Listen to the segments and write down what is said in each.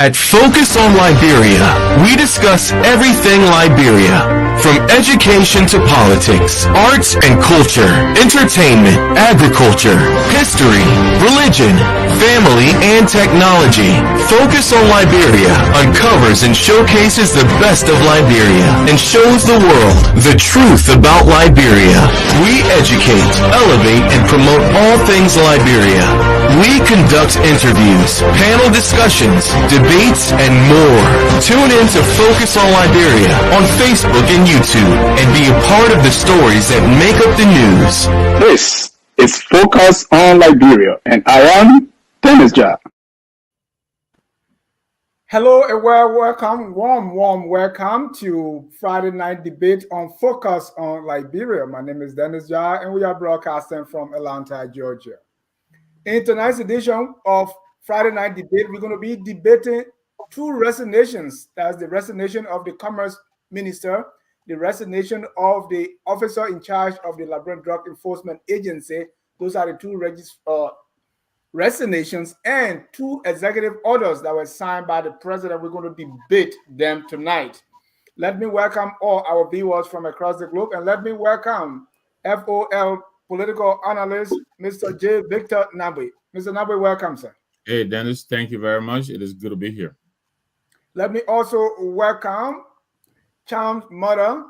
At Focus on Liberia, we discuss everything Liberia, from education to politics, arts and culture, entertainment, agriculture, history, religion, family, and technology. Focus on Liberia uncovers and showcases the best of Liberia and shows the world the truth about Liberia. We educate, elevate, and promote all things Liberia. We conduct interviews, panel discussions, debates, and more. Tune in to Focus on Liberia on Facebook and YouTube and be a part of the stories that make up the news. This is Focus on Liberia, and I am Dennis Jah. Hello and welcome, warm welcome to Friday night debate on Focus on Liberia. My name is Dennis Jah, and we are broadcasting from Atlanta, Georgia. In tonight's edition of Friday night debate, we're going to be debating two resignations. That's the resignation of the Commerce Minister, the resignation of the officer in charge of the Liberian Drug Enforcement Agency. Those are the two resignations and two executive orders that were signed by the president. We're going to debate them tonight. Let me welcome all our viewers from across the globe, and let me welcome FOL political analyst, Mr. J. Victor Nabwe. Mr. Nabwe, welcome, sir. Hey, Dennis, thank you very much. It is good to be here. Let me also welcome Amin's mother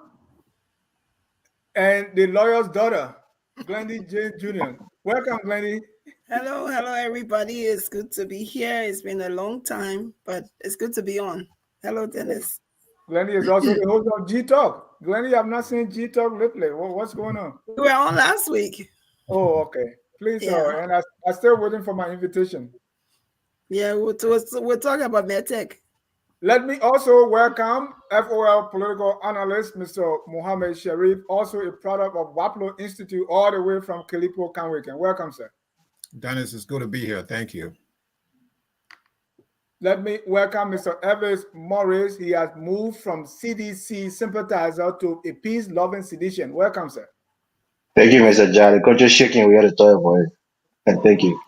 and the lawyer's daughter, Glendy J. Jr. Welcome, Glendy. Hello, everybody. It's good to be here. It's been a long time, but it's good to be on. Hello, Dennis. Glendy is also the host of G Talk. Glendy, I've not seen G Talk lately. What's going on? We were on last week. Oh, okay. Please, Yeah. and I'm still waiting for my invitation. Yeah, we're talking about MedTech. Let me also welcome FOL political analyst, Mr. Mohammed Sharif, also a product of Waplo Institute, all the way from Kalipo, Kanwiken. Welcome, sir. Dennis, it's good to be here. Thank you. Let me welcome Mr. Evans Morris. He has moved from CDC sympathizer to a peace-loving sedition. Welcome, sir. Thank you, Mr. John. The country shaking, we had a toy for it. And thank you.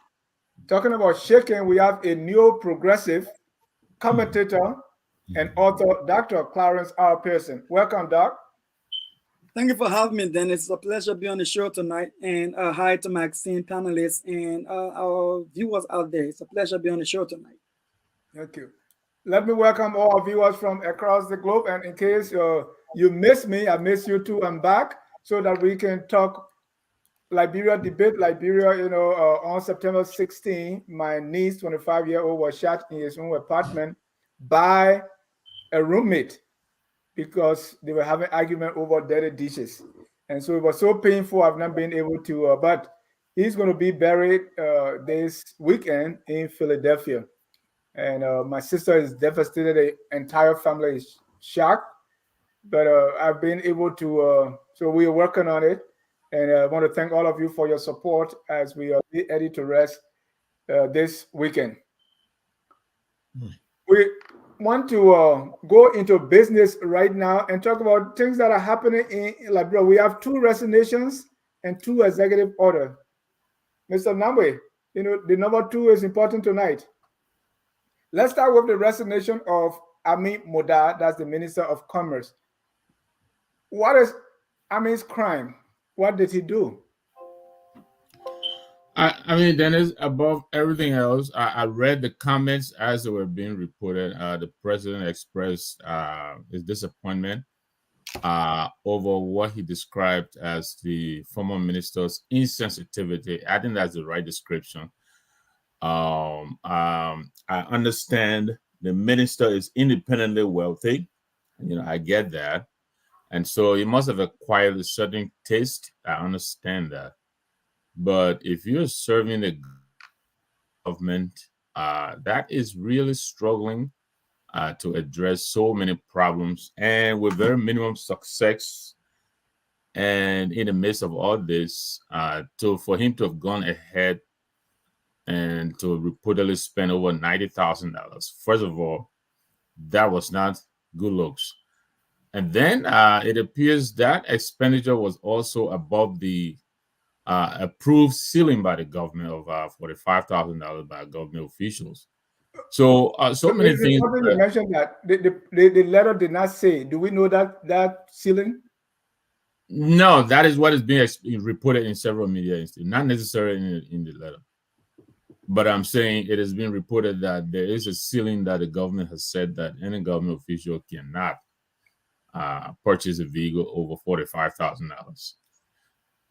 Talking about shaking, we have a neo-progressive commentator and author, Dr. Clarence R. Pearson. Welcome, Doc. Thank you for having me, Dennis. It's a pleasure to be on the show tonight. And hi to Maxine, panelists, and our viewers out there. It's a pleasure to be on the show tonight. Thank you. Let me welcome all our viewers from across the globe. And in case you miss me, I miss you too. I'm back so that we can talk Liberia debate. Liberia, on September 16, my niece, 25-year-old, was shot in his own apartment by a roommate because they were having argument over dirty dishes. And so it was so painful. I've not been able to, but he's going to be buried this weekend in Philadelphia. And my sister is devastated. The entire family is shocked. But I've been able to, so we are working on it. And I want to thank all of you for your support as we are ready to rest this weekend. We want to go into business right now and talk about things that are happening in Liberia. We have two resignations and two executive orders. Mr. Nabwe, the number two is important tonight. Let's start with the resignation of Amin Modad, that's the Minister of Commerce. What is Amin's crime? What did he do? I mean, Dennis, above everything else, I read the comments as they were being reported. The president expressed his disappointment over what he described as the former minister's insensitivity. I think that's the right description. I understand the minister is independently wealthy. I get that. And so he must have acquired a certain taste. I understand that. But if you're serving the government that is really struggling to address so many problems and with very minimum success, and in the midst of all this, for him to have gone ahead and to reportedly spend over $90,000. First of all, that was not good looks. And then it appears that expenditure was also above the approved ceiling by the government of $45,000 by government officials. So, so many things. You mentioned that the letter did not say. Do we know that ceiling? No, that is what is being reported in several media, not necessarily in the letter. But I'm saying it has been reported that there is a ceiling that the government has said that any government official cannot purchase a vehicle over $45,000.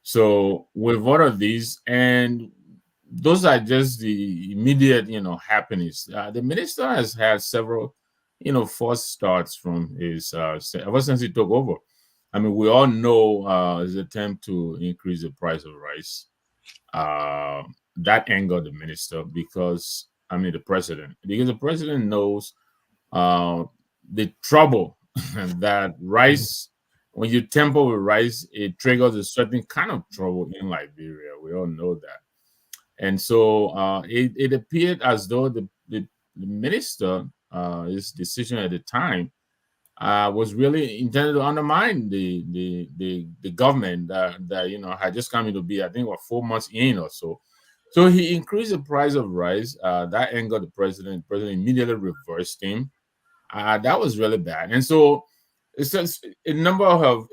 So with what are these, and those are just the immediate, happenings. The minister has had several, false starts from his ever since he took over. I mean, we all know his attempt to increase the price of rice. That angered the minister because the president knows the trouble that rice, when you tamper with rice, it triggers a certain kind of trouble in Liberia. We all know that. And so it appeared as though the minister, his decision at the time, was really intended to undermine the government that had just come into being, I think, 4 months in or so. So he increased the price of rice. That angered the president. The president immediately reversed him. That was really bad. And so it's just a number of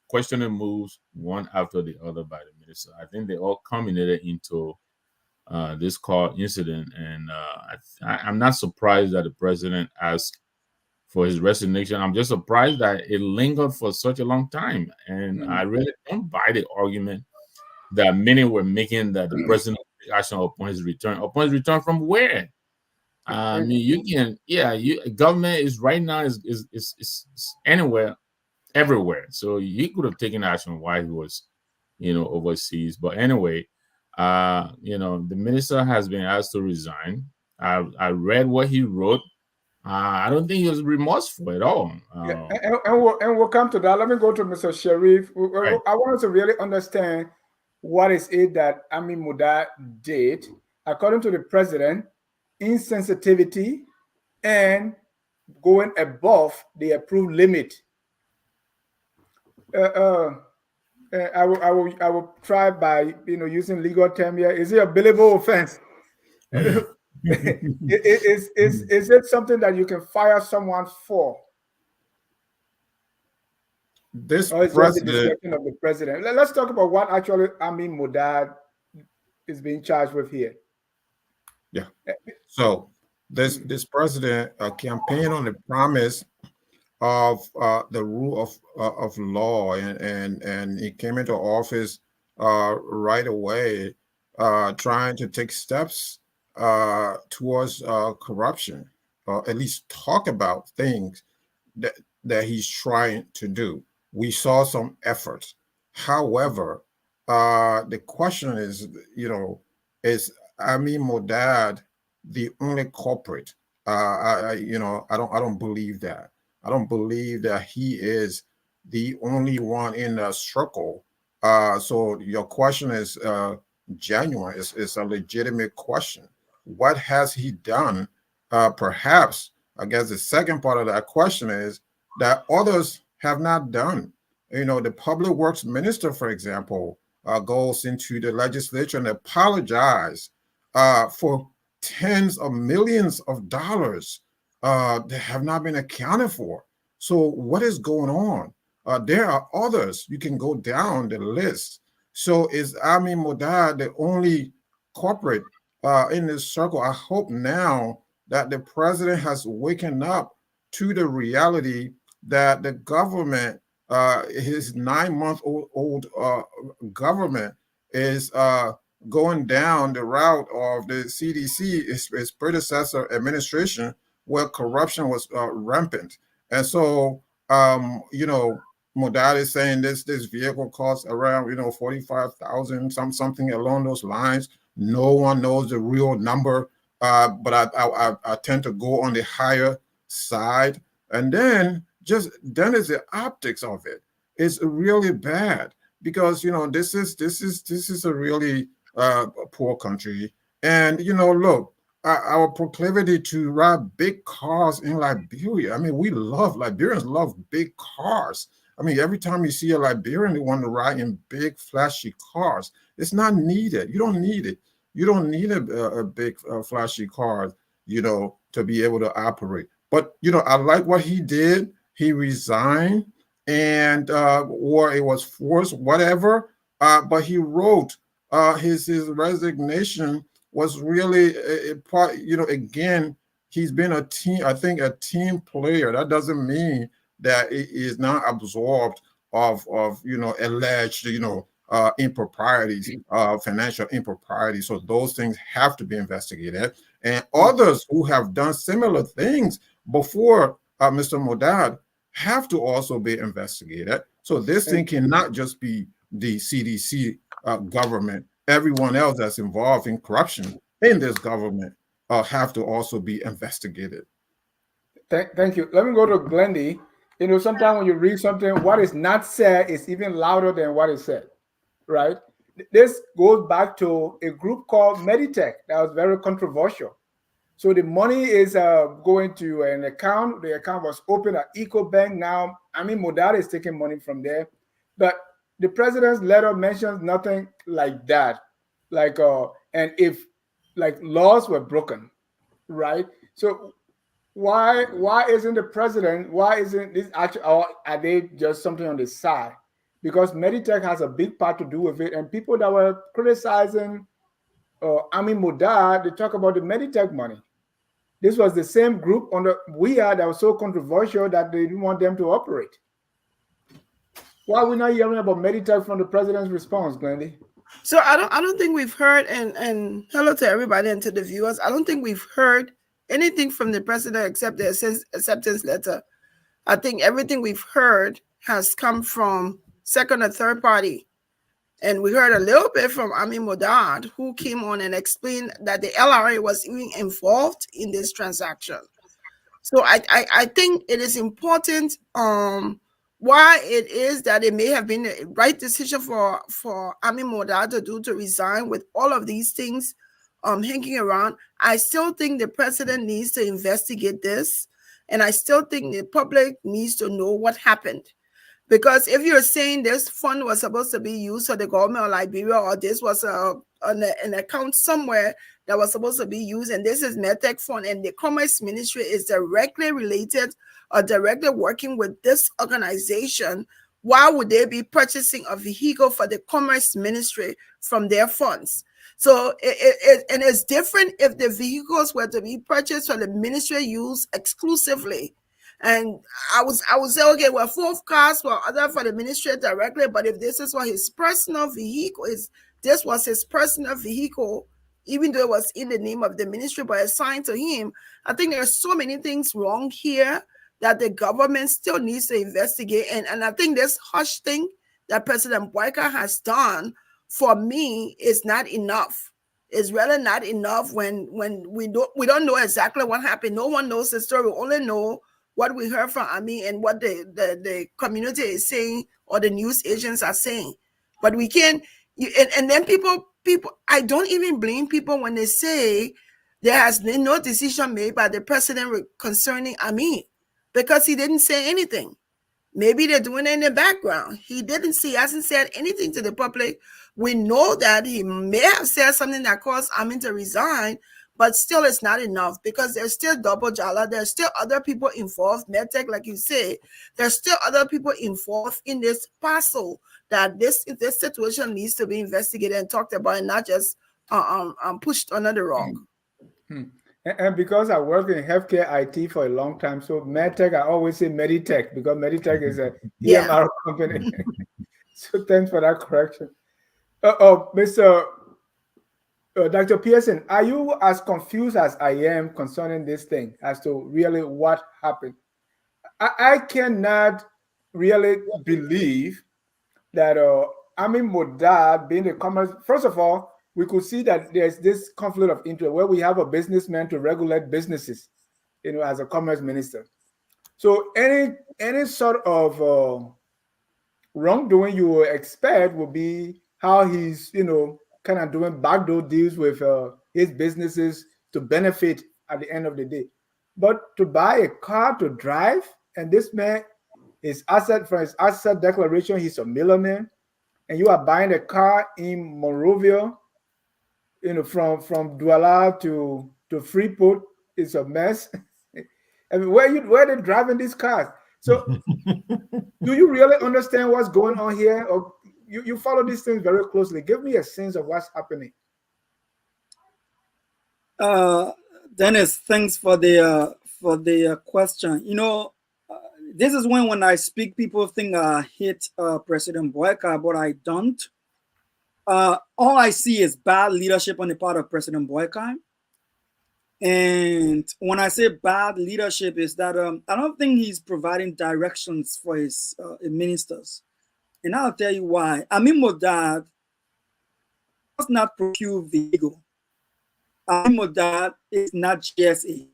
questioning moves, one after the other by the minister. I think they all culminated into this call incident. And I'm not surprised that the president asked for his resignation. I'm just surprised that it lingered for such a long time. And I really don't buy the argument that many were making that the president will take action upon his return. Upon his return from where? I mean, you can, government is right now is anywhere, everywhere. So he could have taken action while he was, overseas. But anyway, the minister has been asked to resign. I read what he wrote. I don't think he was remorseful at all. And we'll come to that. Let me go to Mr. Sharif. Right. I want us to really understand what is it that Amin Modad did. According to the president, insensitivity and going above the approved limit. I will try by using legal term here. Is it a billable offense? Is it something that you can fire someone for? This or is president, the discretion of the president? Let's talk about what actually Amin Modad is being charged with here. Yeah. So this president campaigned on the promise of the rule of law, and he came into office right away, trying to take steps towards corruption, or at least talk about things that he's trying to do. We saw some efforts. However, the question is, is Amin Modad the only culprit? I don't believe that. I don't believe that he is the only one in the circle. So your question is genuine. It's a legitimate question. What has he done? Perhaps, I guess the second part of that question is that others have not done. The public works minister, for example, goes into the legislature and apologizes for tens of millions of dollars that have not been accounted for. So what is going on? There are others. You can go down the list. So is Amin Modad the only corporate in this circle? I hope now that the president has waken up to the reality that the government, his 9-month-old government, is going down the route of the CDC, its predecessor administration, where corruption was rampant. And so, you know, Modad is saying this vehicle costs around 45,000, something along those lines. No one knows the real number, but I tend to go on the higher side. And then is the optics of it. It's really bad because this is a really poor country, and look, our proclivity to ride big cars in Liberia. I mean, Liberians love big cars. I mean, every time you see a Liberian, they want to ride in big, flashy cars. It's not needed. You don't need it. You don't need a big, flashy car, to be able to operate. But, I like what he did. He resigned, and or it was forced, whatever. But he wrote his resignation was really a part. Again, he's been a team player. That doesn't mean that it is not absorbed of alleged improprieties, financial improprieties. So those things have to be investigated, and others who have done similar things before Mr. Modad have to also be investigated. So this thing cannot just be the CDC government. Everyone else that's involved in corruption in this government have to also be investigated. Thank you. Let me go to Glendy. Sometimes when you read something, what is not said is even louder than what is said, right? This goes back to a group called Meditech that was very controversial. So the money is going to an account. The account was opened at EcoBank. Now, Amin Modad is taking money from there. But the president's letter mentions nothing like that. And if laws were broken, right? So why isn't the president, why isn't this actually, or are they just something on the side? Because Meditech has a big part to do with it. And people that were criticizing Amin Modad, they talk about the Meditech money. This was the same group on the WEA that was so controversial that they didn't want them to operate. Why are we not hearing about Meditech from the president's response, Glendy? So I don't think we've heard, and hello to everybody and to the viewers. I don't think we've heard anything from the president except the acceptance letter. I think everything we've heard has come from second or third party. And we heard a little bit from Amin Modad, who came on and explained that the LRA was even involved in this transaction. So I think it is important why it is that it may have been the right decision for Amin Modad to resign with all of these things hanging around. I still think the president needs to investigate this. And I still think the public needs to know what happened. Because if you're saying this fund was supposed to be used for the government of Liberia, or this was an account somewhere that was supposed to be used, and this is Medtech fund, and the Commerce Ministry is directly related or directly working with this organization, why would they be purchasing a vehicle for the Commerce Ministry from their funds? So and it's different if the vehicles were to be purchased for the ministry use exclusively. And I would say, okay, well, 4 cars were other for the ministry directly, but if this is for his personal vehicle, this was his personal vehicle, even though it was in the name of the ministry, but assigned to him, I think there are so many things wrong here that the government still needs to investigate. And I think this hush thing that President Boakai has done, for me, is not enough. It's really not enough when we don't know exactly what happened. No one knows the story. We only know what we heard from Amin and what the community is saying, or the news agents are saying. But we can't, and then people, I don't even blame people when they say there has been no decision made by the president concerning Amin, because he didn't say anything. Maybe they're doing it in the background. He hasn't said anything to the public. We know that he may have said something that caused Amin to resign, but still it's not enough because there's still double jala. There's still other people involved. Medtech, like you say, there's still other people involved in this parcel that this situation needs to be investigated and talked about and not just pushed under the rug. And because I worked in healthcare IT for a long time, so medtech, I always say meditech because meditech is a EMR company. So thanks for that correction. Mr. Dr. Pearson, are you as confused as I am concerning this thing as to really what happened? I cannot really believe that Amin Modad being the commerce. First of all, we could see that there's this conflict of interest where we have a businessman to regulate businesses, as a commerce minister. So any sort of wrongdoing you would expect would be how he's, kind of doing backdoor deals with his businesses to benefit at the end of the day. But to buy a car to drive, and this man, for his asset declaration, he's a millionaire, and you are buying a car in Monrovia, from Douala to Freeport, it's a mess. I mean, where are they driving these cars? So do you really understand what's going on here? Or you follow these things very closely. Give me a sense of what's happening. Dennis, thanks for the question. This is when I speak, people think I hate President Boakai, but I don't. All I see is bad leadership on the part of President Boakai. And when I say bad leadership, is that I don't think he's providing directions for his ministers. And I'll tell you why. Amin Modad does not procure vehicle. Amin Modad is not GSA.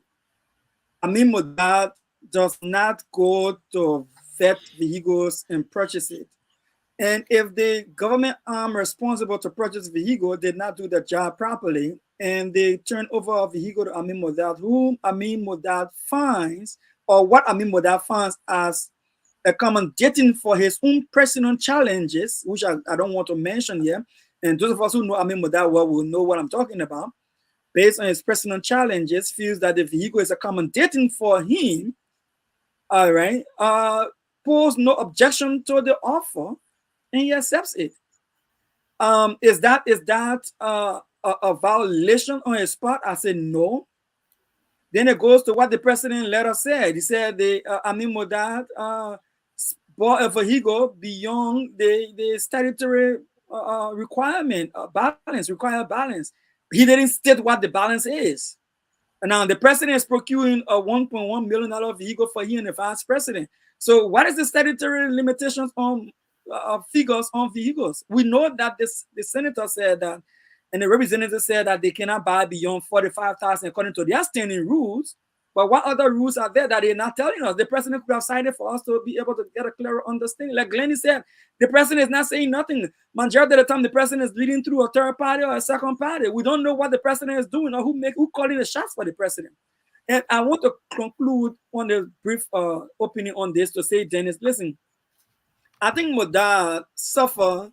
Amin Modad does not go to vet vehicles and purchase it. And if the government arm responsible to purchase vehicle did not do the job properly, and they turn over a vehicle to Amin Modad, whom Amin Modad finds, or what Amin Modad finds as accommodating for his own personal challenges, which I don't want to mention here. And those of us who know Amin Modad well will know what I'm talking about. Based on his personal challenges, feels that the vehicle is accommodating for him, all right, pose no objection to the offer, and he accepts it. Is that a violation on his part? I said no. Then it goes to what the president letter said. He said the Amin Modad bought a vehicle beyond the statutory requirement, required balance. He didn't state what the balance is. And now the president is procuring a $1.1 million vehicle for he and the vice president. So what is the statutory limitations on figures on vehicles? We know that the senator said that, and the representative said that they cannot buy beyond 45,000 according to their standing rules. But what other rules are there that they're not telling us? The president could have cited for us to be able to get a clearer understanding. Like Glennie said, the president is not saying nothing. Majority of the time, the president is leading through a third party or a second party. We don't know what the president is doing or who calling the shots for the president. And I want to conclude on a brief opinion on this to say, Dennis, listen, I think Modad suffer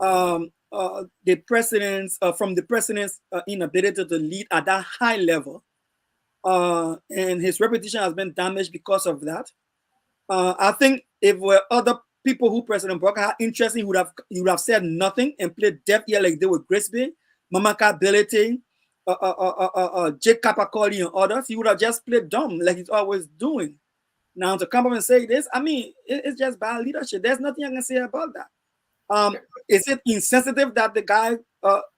the president's from the president's inability to lead at that high level. And his reputation has been damaged because of that. I think if were other people who President Boakai had interest in, he would have said nothing and played deaf ear like they were Grisby, Mamaka Belete, Jake Capacoli and others. He would have just played dumb like he's always doing. Now to come up and say this, I mean, it's just bad leadership. There's nothing I can say about that. Is it insensitive that the guy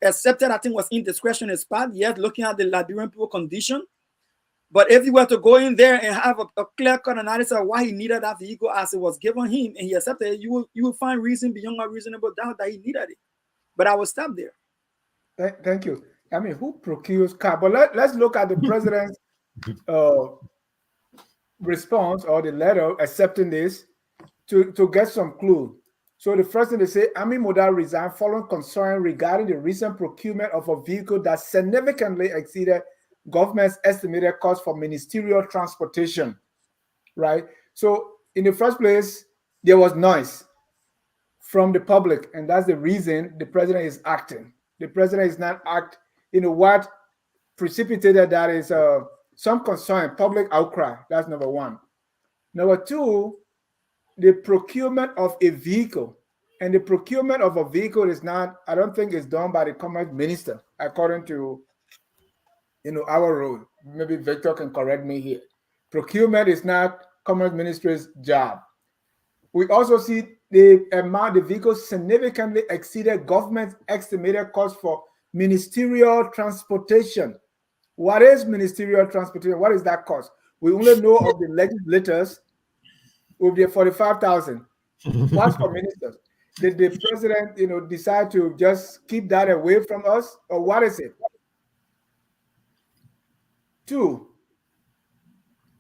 accepted, I think was indiscretion his part, yet looking at the Liberian people condition? But if you were to go in there and have a clear-cut analysis of why he needed that vehicle as it was given him and he accepted it, you will find reason beyond a reasonable doubt that he needed it. But I will stop there. Thank you. I mean, who procures car? But let's look at the president's response or the letter accepting this to get some clue. So the first thing they say, Amin Modad resigned following concern regarding the recent procurement of a vehicle that significantly exceeded government's estimated cost for ministerial transportation, right? So in the first place, there was noise from the public, and that's the reason the president is acting. The president is not what precipitated that is some concern, public outcry. That's number one. Number two, the procurement of a vehicle. And the procurement of a vehicle is not, I don't think it's done by the commerce minister, according to our rule. Maybe Victor can correct me here. Procurement is not commerce ministry's job. We also see the amount of vehicles significantly exceeded government's estimated cost for ministerial transportation. What is ministerial transportation? What is that cost? We only know of the legislators with the 45,000. What's for ministers? Did the president, decide to just keep that away from us, or what is it? Two,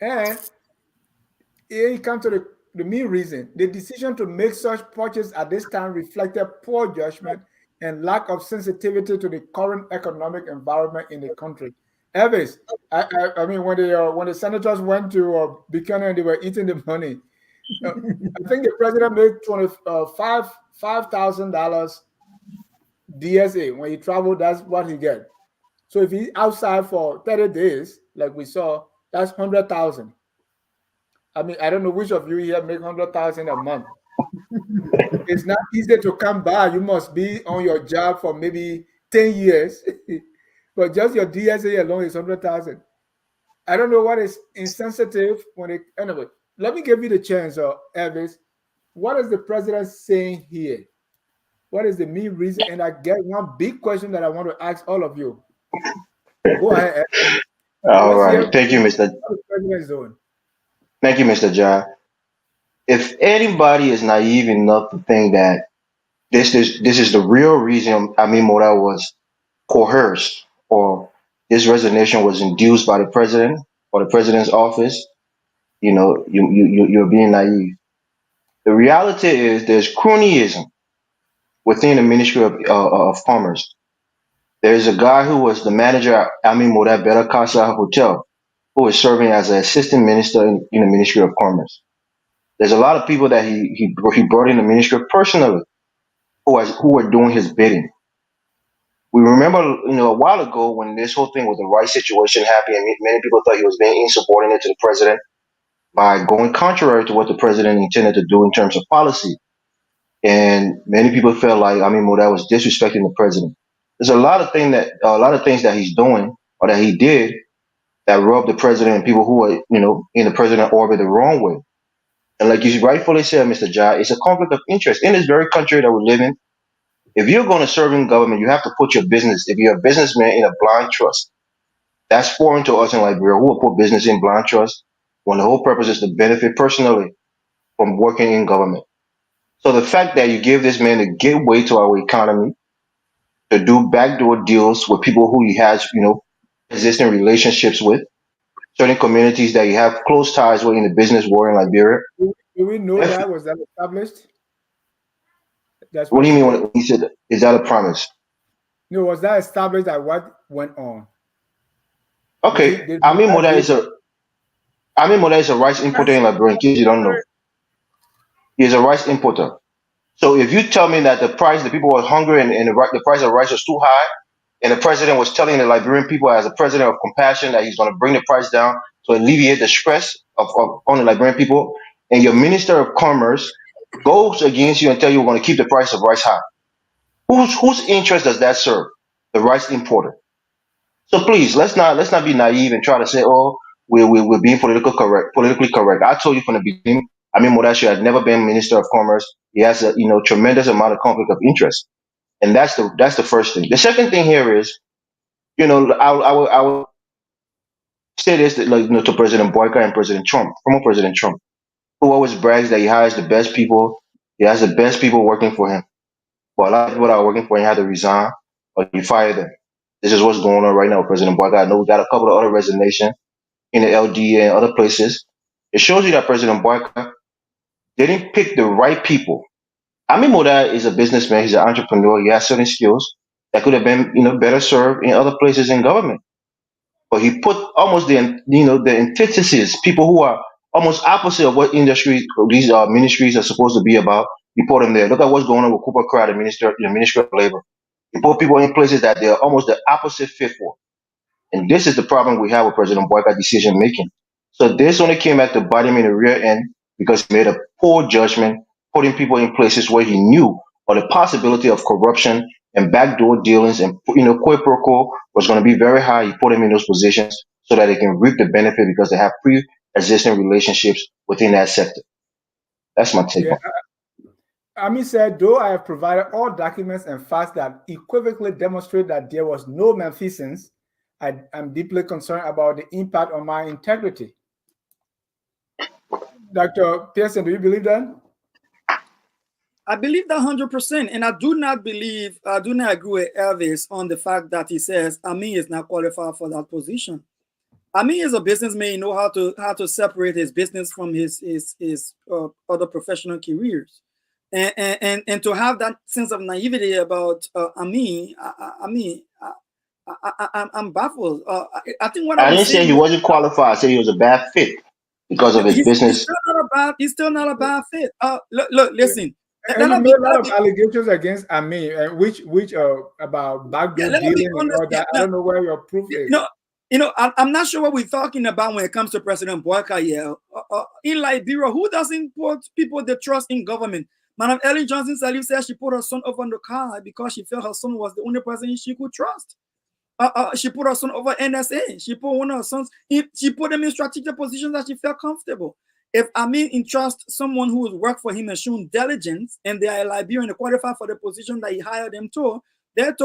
and here it comes to the main reason. The decision to make such purchase at this time reflected poor judgment and lack of sensitivity to the current economic environment in the country. Elvis, I mean, when the senators went to Buchanan, they were eating the money. I think the president made $5,000 DSA when he traveled. That's what he get. So if he's outside for 30 days, like we saw, that's 100,000. I mean, I don't know which of you here make 100,000 a month. It's not easy to come by. You must be on your job for maybe 10 years, but just your DSA alone is 100,000. I don't know what is insensitive anyway. Let me give you the chance, Elvis. What is the president saying here? What is the main reason? And I get one big question that I want to ask all of you. Go ahead. All right. Thank you, Mr. What the president is doing. Thank you, Mr. John. If anybody is naive enough to think that this is the real reason Amin Modad was coerced, or this resignation was induced by the president or the president's office, you're being naive. The reality is there's cronyism within the Ministry of Commerce. There's a guy who was the manager at Amin Modad Bella Casa Hotel, who is serving as an assistant minister in the Ministry of Commerce. There's a lot of people that he brought in the ministry personally who are doing his bidding. We remember, a while ago when this whole thing with the rice situation happened, and many people thought he was being insubordinate to the president by going contrary to what the president intended to do in terms of policy. And many people felt like Amin Modad was disrespecting the president. There's a lot of things that he's doing or that he did that rubbed the president and people who are, in the president orbit the wrong way. And like you rightfully said, Mr. Jai, it's a conflict of interest in this very country that we live in. If you're going to serve in government, you have to put your business, if you're a businessman, in a blind trust. That's foreign to us in Liberia, who will put business in blind trust when the whole purpose is to benefit personally from working in government. So the fact that you give this man a gateway to our economy, to do backdoor deals with people who he has, existing relationships with, certain communities that you have close ties with in the business world in Liberia. Do we know that? Was that established? What do you mean when he said, is that a promise? No, was that established that what went on? Okay, Amin Modad is a rice importer in Liberia, in case you don't know. He is a rice importer. So if you tell me that the people were hungry and the price of rice was too high, and the president was telling the Liberian people as a president of compassion that he's going to bring the price down to alleviate the stress on the Liberian people, and your minister of commerce goes against you and tell you we're going to keep the price of rice high, whose interest does that serve? The rice importer. So please, let's not be naive and try to say, oh, we're being politically correct. I told you from the beginning, Amin Modad has never been Minister of Commerce. He has a tremendous amount of conflict of interest, and that's the first thing. The second thing here is, I will say this to President Boakai and President Trump, former President Trump, who always brags that he hires the best people. He has the best people working for him. But a lot of people that are working for him have to resign or you fire them. This is what's going on right now with President Boakai. I know we got a couple of other resignations in the LDEA and other places. It shows you that President Boakai didn't pick the right people. Amin Modad is a businessman. He's an entrepreneur. He has certain skills that could have been, better served in other places in government. But he put almost the antithesis, people who are almost opposite of what these ministries are supposed to be about. You put them there. Look at what's going on with Cooper Crowd, the Ministry of Labor. You put people in places that they're almost the opposite fit for. And this is the problem we have with President Boakai decision making. So this only came at the bite him in the rear end because he made a poor judgment, putting people in places where he knew or the possibility of corruption and backdoor dealings and quid pro quo was going to be very high. He put him in those positions so that they can reap the benefit because they have pre-existing relationships within that sector. That's my take on it. Amin said, though I have provided all documents and facts that equivocally demonstrate that there was no malfeasance, I'm deeply concerned about the impact on my integrity. Dr. Pearson, do you believe that? I believe that 100%, and I do not agree with Elvis on the fact that he says Amin is not qualified for that position. Amin is a businessman, he know how to separate his business from his other professional careers, and to have that sense of naivety about Amin, I'm baffled. I think what I didn't say he wasn't qualified. I said he was a bad fit because of his business. He's still not a bad fit. Look, listen. And you made a lot of allegations against Amin, which about backdoor dealing and all that. I don't know where your proof is. I'm not sure what we're talking about when it comes to President Boakai here. In Liberia, who doesn't put people they trust in government? Madam Ellen Johnson Sirleaf said she put her son over on the car because she felt her son was the only person she could trust. She put her son over NSA. She put one of her sons. She put them in strategic positions that she felt comfortable. If Amin entrusts someone who has worked for him and shown diligence, and they are Liberian and qualified for the position that he hired them to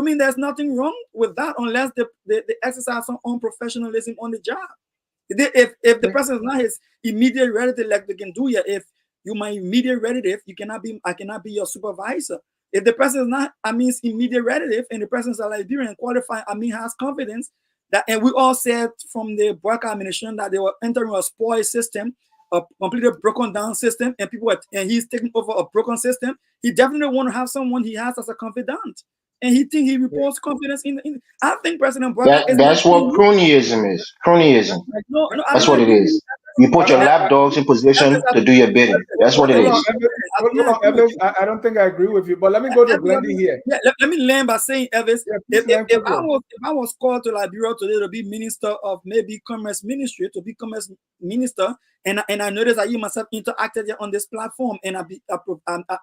me there's nothing wrong with that unless they exercise some own professionalism on the job. If the person is not his immediate relative, like they can do here, if you my immediate relative, I cannot be your supervisor. If the person is not Amin's immediate relative and the person is a Liberian qualified, Amin has confidence that, and we all said from the Boakai administration that they were entering a spoiled system, a completely broken down system, and he's taking over a broken system. He definitely want to have someone he has as a confidant, and he reports confidence in. I think President Boakai that's what cronyism is. Cronyism. No, that's what it is. You put your lapdogs in position to do your bidding. That's what it is. I don't think I agree with you, but let me go to Glendy here. Let me land by saying, Elvis, if I was called to Liberia today to be minister of maybe commerce ministry, to be commerce minister, and I noticed that you myself interacted here on this platform, and I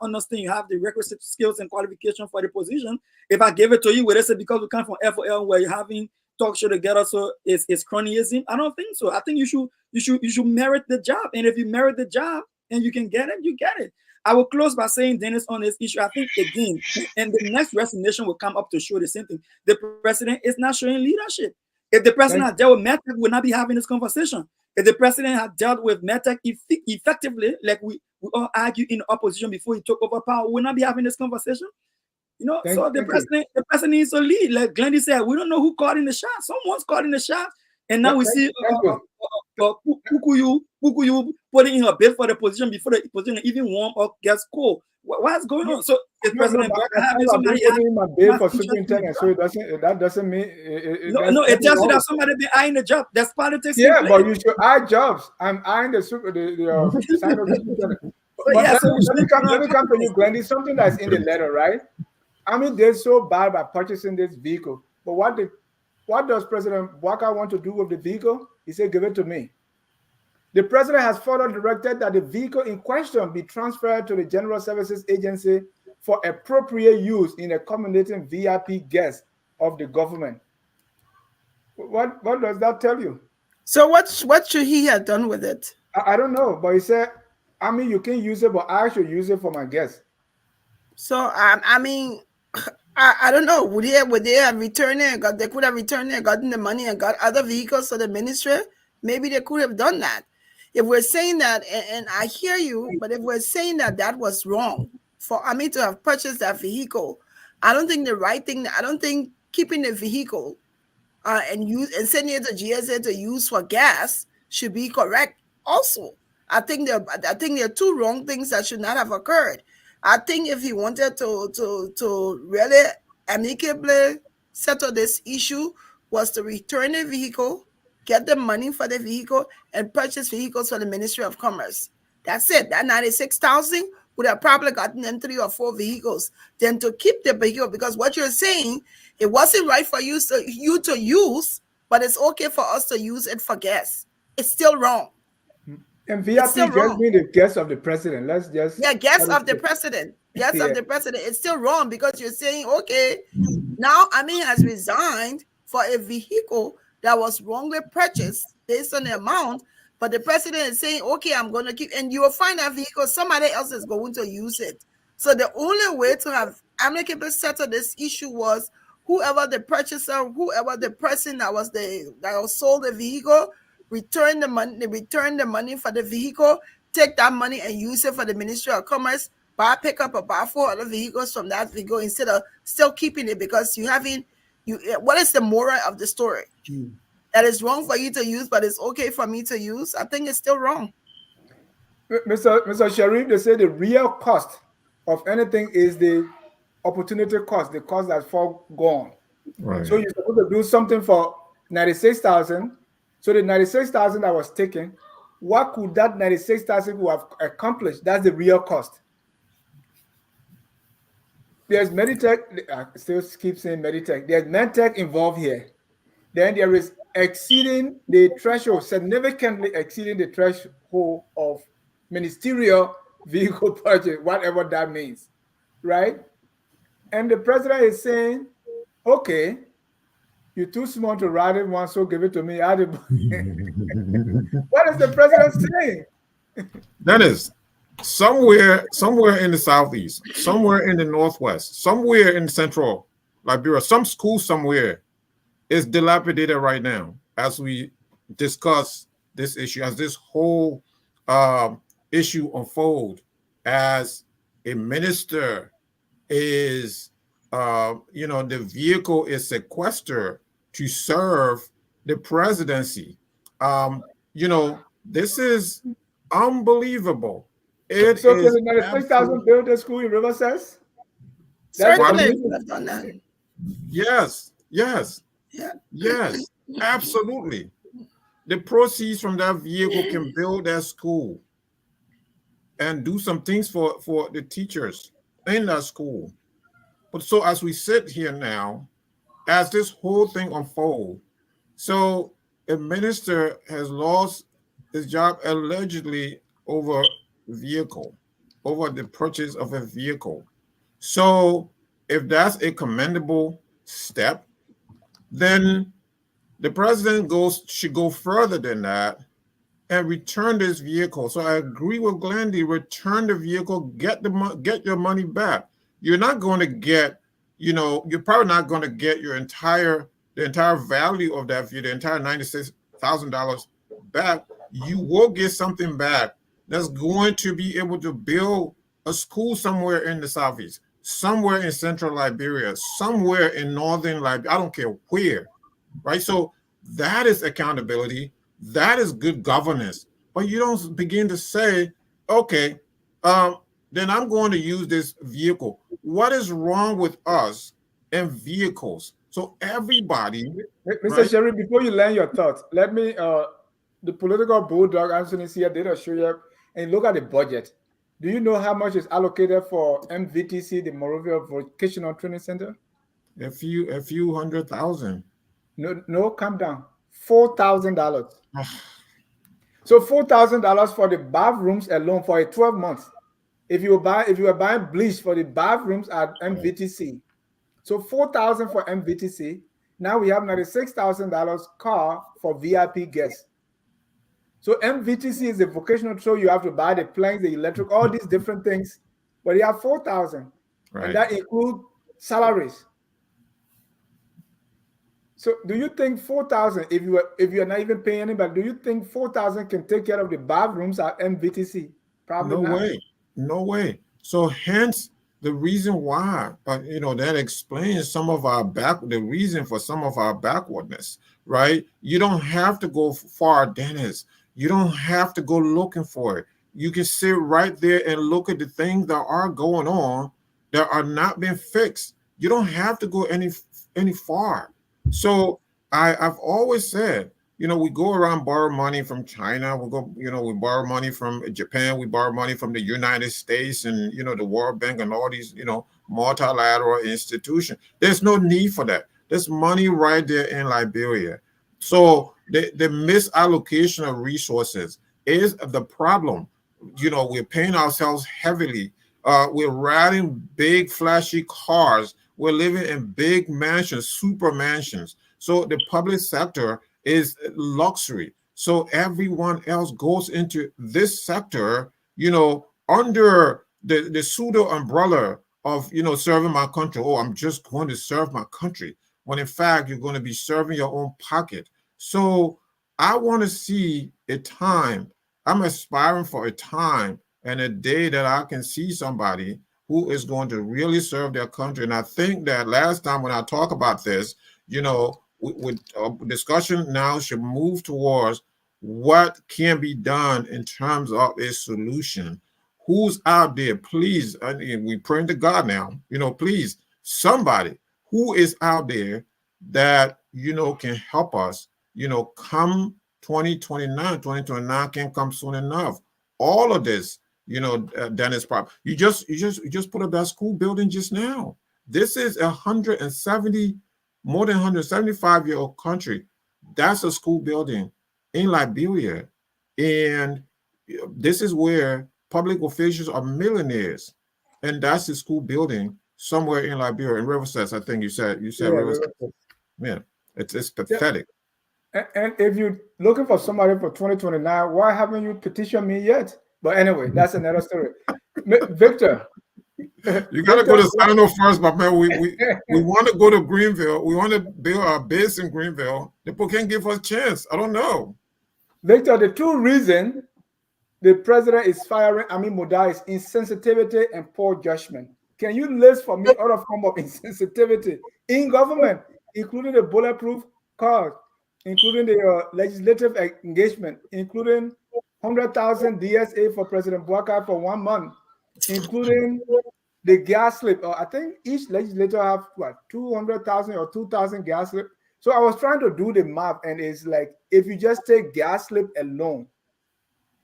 understand you have the requisite skills and qualification for the position. If I give it to you, would I say because we come from FOL where you're having talk show together, so it's cronyism? I don't think so. I think you should merit the job, and if you merit the job and you can get it, you get it. I will close by saying, Dennis, on this issue, I think again, and the next resignation will come up to show the same thing. The president is not showing leadership. If the president had dealt with Medtech, we would not be having this conversation. If the president had dealt with Medtech effectively, like we all argue in opposition before he took over power, we would not be having this conversation. The president needs to lead. Like Glendy said, we don't know who caught in the shot. Someone's caught in the shot, and now we see Pukuyu putting in her bid for the position before the position even warm or gets cold. What's going on? So is President Boakai having somebody in my bid for superintendent? So that doesn't mean it tells you that somebody be eyeing the job. That's politics. Yeah, but you should eye jobs. I'm eyeing the superintendent. Let me come to you, Glendy. Something that's in the letter, right? I mean, they're so bad by purchasing this vehicle. But what does President Boakai want to do with the vehicle? He said, give it to me. The president has further directed that the vehicle in question be transferred to the General Services Agency for appropriate use in accommodating VIP guests of the government. What does that tell you? So what should he have done with it? I don't know, but he said, I mean, you can use it, but I should use it for my guests. So I mean, I don't know. Would they have returned it? They could have returned it, gotten the money, and got other vehicles for the ministry. Maybe they could have done that. If we're saying that, and I hear you, but if we're saying that was wrong for Amin to have purchased that vehicle, I don't think the right thing. I don't think keeping the vehicle and sending it to GSA to use for gas should be correct. Also, I think there are two wrong things that should not have occurred. I think if he wanted to really amicably settle this issue, was to return the vehicle, get the money for the vehicle, and purchase vehicles for the Ministry of Commerce. That's it. That 96,000 would have probably gotten them 3 or 4 vehicles. Then to keep the vehicle, because what you're saying, it wasn't right for you to use, but it's okay for us to use it for guests. It's still wrong. And VIP just mean the guest of the president. Let's just guest of the president. Guest of the president. It's still wrong because you're saying, okay, now Amin has resigned for a vehicle that was wrongly purchased based on the amount, but the president is saying, okay, I'm going to keep, and you will find that vehicle, somebody else is going to use it. So the only way to have amicably settled this issue was whoever the purchaser, whoever the person that was sold the vehicle, return the money for the vehicle, take that money and use it for the Ministry of Commerce, pick up or buy 4 other vehicles from that vehicle instead of still keeping it, because what is the moral of the story? That is wrong for you to use, but it's okay for me to use. I think it's still wrong. Mr. Sharif, they say the real cost of anything is the opportunity cost, the cost that's foregone. Right. So you're supposed to do something for 96,000. So the 96,000 that was taken, what could that 96,000 have accomplished? That's the real cost. There's Meditech, I still keep saying Meditech. There's Medtech involved here. Then there is exceeding the threshold, significantly exceeding the threshold of ministerial vehicle purchase, whatever that means, right? And the president is saying, okay, you're too small to ride it once, so give it to me. What is the president saying? That is somewhere in the southeast, somewhere in the northwest, somewhere in central Liberia, some school somewhere is dilapidated right now as we discuss this issue, as this whole issue unfold, as a minister is, the vehicle is sequestered to serve the presidency. This is unbelievable. So can the 96,000 build a school in Riverside? Certainly. Yes. Yes, absolutely. The proceeds from that vehicle can build that school and do some things for the teachers in that school. But so as we sit here now, as this whole thing unfolds, so a minister has lost his job allegedly over the purchase of a vehicle. So if that's a commendable step, then the president should go further than that and return this vehicle. So I agree with Glendy, return the vehicle, get your money back. You're not going to get, you're probably not going to get the entire value of that vehicle, the entire $96,000 back. You will get something back that's going to be able to build a school somewhere in the southeast, somewhere in central Liberia, somewhere in northern Liberia, I don't care where, right? So that is accountability. That is good governance. But you don't begin to say, okay, then I'm going to use this vehicle. What is wrong with us and vehicles? So everybody... Mr. Right? Sherry, before you land your thoughts, let me, the political bulldog, Anthony here, did a show you and look at the budget. Do you know how much is allocated for MVTC, the Monrovia Vocational Training Center? A few $100,000. No, calm down. $4,000. So $4,000 for the bathrooms alone for a 12 months. If you were buying bleach for the bathrooms at MVTC, so $4,000 for MVTC. Now we have $96,000 car for VIP guests. So MVTC is a vocational show. You have to buy the planes, the electric, all these different things. But you have $4,000, right. And that includes salaries. So do you think 4,000, if you're not even paying anybody, do you think 4,000 can take care of the bathrooms at MVTC? Probably not. No way. So hence the reason why, that explains the reason for some of our backwardness, right? You don't have to go far, Dennis. You don't have to go looking for it. You can sit right there and look at the things that are going on that are not being fixed. You don't have to go any far. So I've always said, we go around borrow money from China. We borrow money from Japan. We borrow money from the United States and, the World Bank and all these, multilateral institutions. There's no need for that. There's money right there in Liberia. So the misallocation of resources is the problem. You know, we're paying ourselves heavily. We're riding big flashy cars. We're living in big mansions, super mansions. So the public sector is luxury. So everyone else goes into this sector, you know, under the pseudo umbrella of, you know, serving my country. Oh, I'm just going to serve my country. When in fact, you're going to be serving your own pocket. So I want to see a time. I'm aspiring for a time and a day that I can see somebody who is going to really serve their country. And I think that last time when I talk about this, you know, with discussion now should move towards what can be done in terms of a solution. Who's out there? Please, I mean, we praying to God now, you know, please, somebody who is out there that, you know, can help us, you know, come 2029 can't come soon enough. All of this, you know, Dennis Prop, you just put up that school building just now. This is 170, more than 175-year-old country. That's a school building in Liberia. And this is where public officials are millionaires. And that's the school building somewhere in Liberia, in Riverside. I think you said Yeah, Riverside. Yeah, it's pathetic. And if you're looking for somebody for 2029, why haven't you petitioned me yet? But anyway, that's another story. Victor. You got to go to Sano first, but man, we want to go to Greenville. We want to build our base in Greenville. People can't give us a chance. I don't know. Victor, the two reasons the president is firing Amin Modad is insensitivity and poor judgment. Can you list for me other form of insensitivity in government, including the bulletproof cars, including the legislative engagement, including 100,000 DSA for President Boakai for 1 month, including the gas slip? I think each legislator have what, 200,000 or 2,000 gas slip. So I was trying to do the math, and it's like if you just take gas slip alone,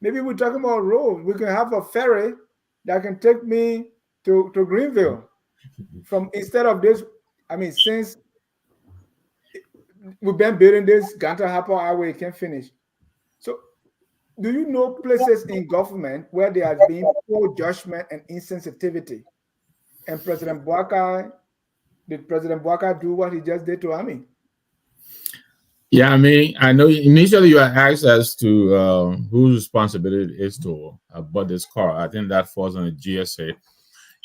maybe we're talking about roads. We can have a ferry that can take me to Greenville from instead of this. I mean, since we've been building this Ganta Hapa Highway, can't finish. So, do you know places in government where there has been poor judgment and insensitivity? And President Boakai, did President Boakai do what he just did to Amin? Yeah, I mean, I know initially you are asked as to whose responsibility it is to about this car. I think that falls on the GSA.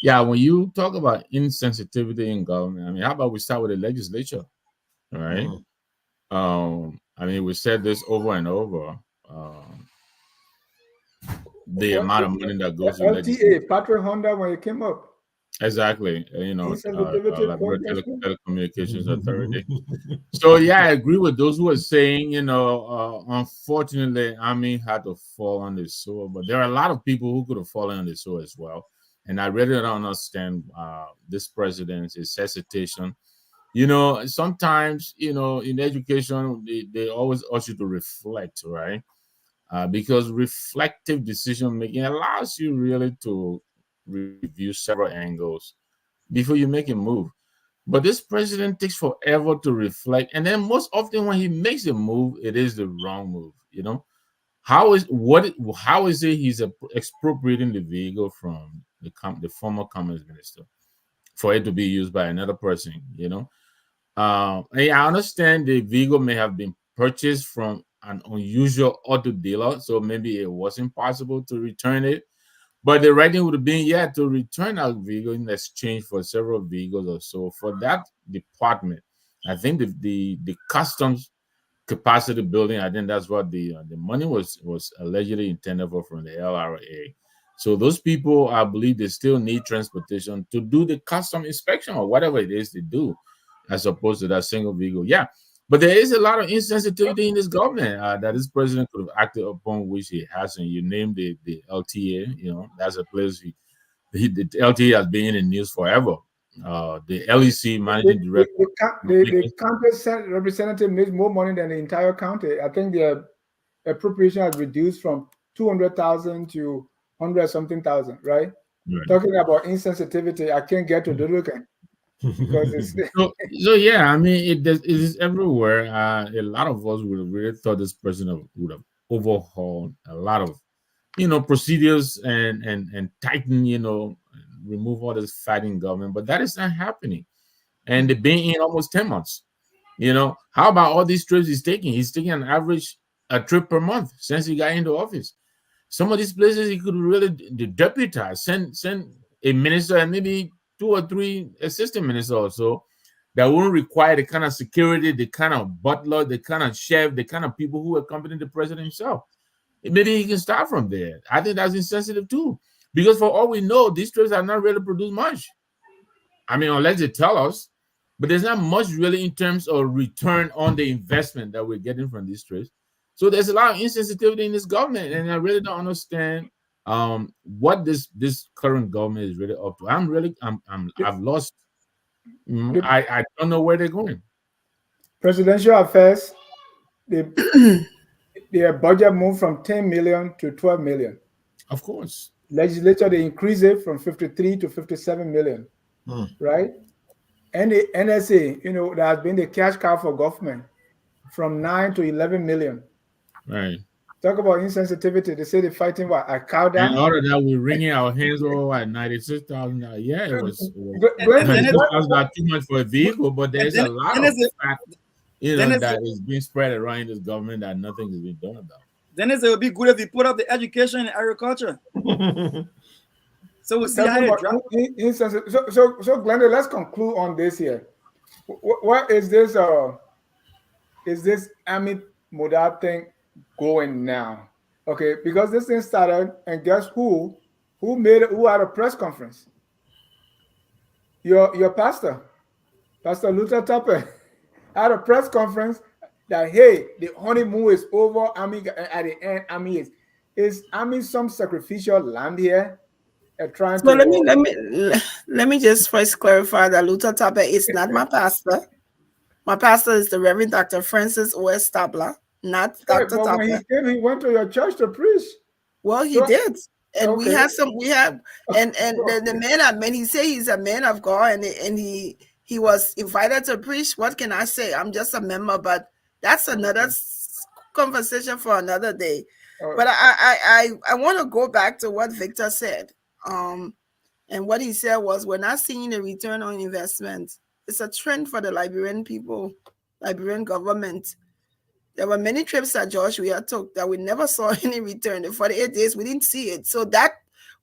Yeah, when you talk about insensitivity in government, I mean, how about we start with the legislature, all right? I mean, we said this over and over. The amount of money that goes to LDEA, Patrick Honda, when it came up. Exactly, you know, Liberia Telecommunications Authority. So yeah, I agree with those who are saying, you know, unfortunately, Amin had to fall on the sword, but there are a lot of people who could have fallen on the sword as well. And I really don't understand this president's hesitation. You know, sometimes, you know, in education, they always ask you to reflect, right? Because reflective decision making allows you really to review several angles before you make a move. But this president takes forever to reflect, and then most often when he makes a move, it is the wrong move. You know, how is it he's expropriating the vehicle from the former commerce minister for it to be used by another person? You know, and I understand the vehicle may have been purchased from an unusual auto dealer, so maybe it wasn't possible to return it. But the right thing would have been, yeah, to return our vehicle in exchange for several vehicles or so. For that department, I think the customs capacity building, I think that's what the money was allegedly intended for from the LRA. So those people, I believe, they still need transportation to do the custom inspection or whatever it is they do, as opposed to that single vehicle. Yeah. But there is a lot of insensitivity in this government that this president could have acted upon, which he hasn't. You named the LTA, you know, that's a place the LTA has been in the news forever. The LEC managing director. The county representative needs more money than the entire county. I think the appropriation has reduced from 200,000 to 100 something thousand, right? Talking about insensitivity, I can't get to the looking. because it's So yeah, I mean, it is everywhere. A lot of us would have really thought this person would have overhauled a lot of, procedures and tighten, remove all this fighting government, but that is not happening. And they've been in almost 10 months. How about all these trips he's taking? He's taking an average a trip per month since he got into office. Some of these places he could really deputize, send a minister and maybe 2 or 3 assistant ministers or so that wouldn't require the kind of security, the kind of butler, the kind of chef, the kind of people who accompany the president himself. Maybe he can start from there. I think that's insensitive too, because for all we know, these trips have not really produced much. I mean, unless they tell us, but there's not much really in terms of return on the investment that we're getting from these trips. So there's a lot of insensitivity in this government, and I really don't understand what this current government is really up to. I've lost. I don't know where they're going. Presidential affairs. Their budget moved from 10 million to 12 million. Of course. Legislature, they increased it from 53 to 57 million, right? And the NSA, there has been the cash cow for government from 9 to 11 million. Right. Talk about insensitivity. They say they're fighting what? A cow down? And all of that, we're wringing our hands over at $96,000. Yeah, it was $96,000 too much for a vehicle, but there's a lot of fact, that is being spread around in this government that nothing is being done about. Then it would be good if you put up the education and agriculture. So we'll see how it drops. So Glenda, let's conclude on this here. What is this? Is this Amin Modad thing going now? Okay, because this thing started, and guess who had a press conference? Your pastor, Pastor Luther Tupper, had a press conference that, hey, the honeymoon is over. Amin, at the end, Amin is Amin some sacrificial lamb here? Let me just first clarify that Luther Tupper is not my pastor. My pastor is the Reverend Dr. Francis O.S. Stabler, not Dr. Tupper. When he came, he went to your church to preach. Well, he did. And okay. The man, I mean, he said he's a man of God, and he was invited to preach. What can I say? I'm just a member, but that's another conversation for another day. But I want to go back to what Victor said. And what he said was, we're not seeing a return on investment. It's a trend for the Liberian people, Liberian government. There were many trips that George Weah took that we never saw any return. In 48 days, we didn't see it. So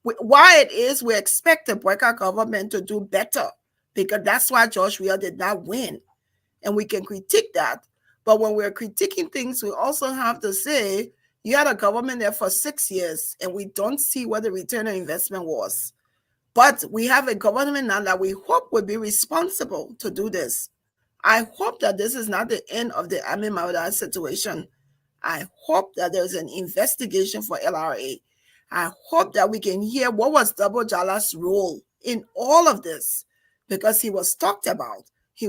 why it is, we expect the Boakai government to do better, because that's why George Weah did not win. And we can critique that. But when we're critiquing things, we also have to say, you had a government there for 6 years, and we don't see what the return on investment was. But we have a government now that we hope will be responsible to do this. I hope that this is not the end of the Amin Modad situation. I hope that there's an investigation for LRA. I hope that we can hear what was Double Jala's role in all of this, because he was talked about. He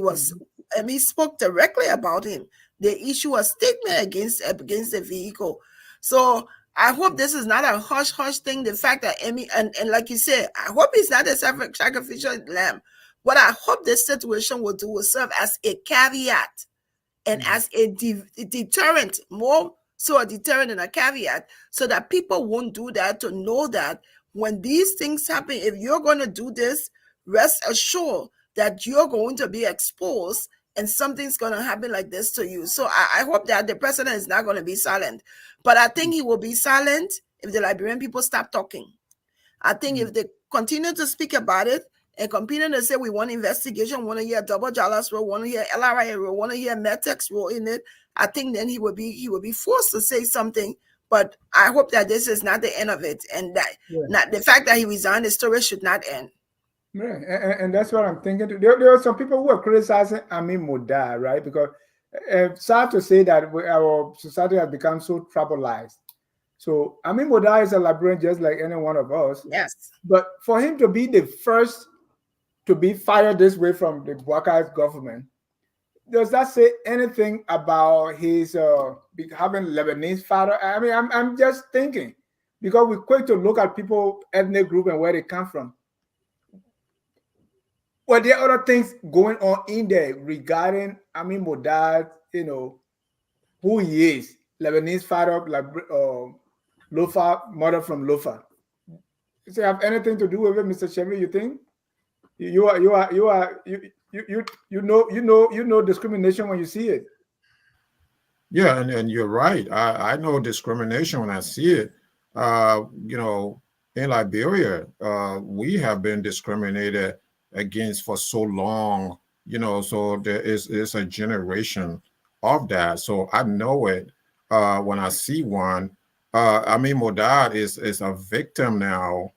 spoke directly about him. They issue a statement against the vehicle. So I hope this is not a hush-hush thing. The fact that Amy, and like you said, I hope it's not a sacrificial lamb. What I hope this situation will serve as a caveat and as a deterrent, more so a deterrent than a caveat, so that people won't do that, to know that when these things happen, if you're going to do this, rest assured that you're going to be exposed and something's going to happen like this to you. So I hope that the president is not going to be silent. But I think he will be silent if the Liberian people stop talking. I think if they continue to speak about it and continue to say we want investigation, want to hear Double Jala's role, want to hear LRA role, want to hear Medtech's role in it, I think then he will be forced to say something. But I hope that this is not the end of it, and that not the fact that he resigned, the story should not end. Yeah, and that's what I'm thinking. There are some people who are criticizing Amin Modad, right? Because it's sad to say that our society has become so tribalized. So Amin Modad is a Liberian just like any one of us. Yes. But for him to be the first to be fired this way from the Boakai government, does that say anything about his having Lebanese father? I mean, I'm just thinking, because we're quick to look at people, ethnic group, and where they come from. Well, there are other things going on in there regarding Amin Modad, you know, who he is, Lebanese father, like Lofa, mother from Lofa. Does it have anything to do with it, Mr. Chevy? You think you know discrimination when you see it? Yeah, and you're right. I know discrimination when I see it. You know, in Liberia, we have been discriminated against for so long, you know, so there is a generation of that. So I know it when I see one. I mean, Modad is a victim now.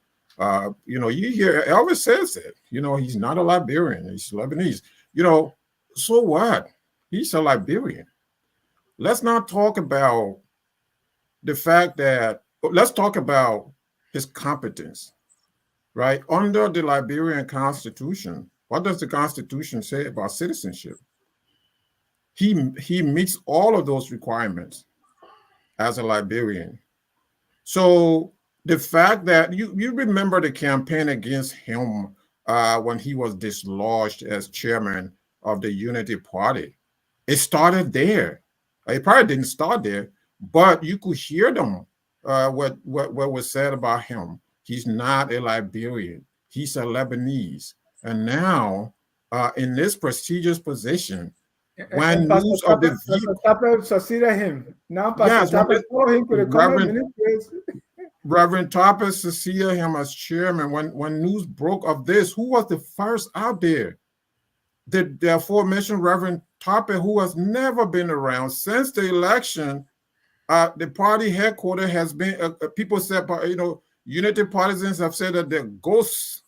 You know, you hear Elvis says it, you know, he's not a Liberian, he's Lebanese. You know, so what? He's a Liberian. Let's not talk about the fact that, let's talk about his competence, right? Under the Liberian Constitution, what does the Constitution say about citizenship? He meets all of those requirements as a Liberian. So the fact that you remember the campaign against him when he was dislodged as chairman of the Unity Party, it started there. It probably didn't start there, but you could hear them. What was said about him? He's not a Liberian. He's a Lebanese, and now in this prestigious position, when And Pastor news of the Tapper succeeded him. Now Pastor yes, Tapper follow him to the common Reverend ministries. Reverend Topper succeeded him as chairman. When news broke of this, who was the first out there? The aforementioned Reverend Topper, who has never been around since the election. The party headquarters has been, people said, you know, Unity partisans have said that the ghosts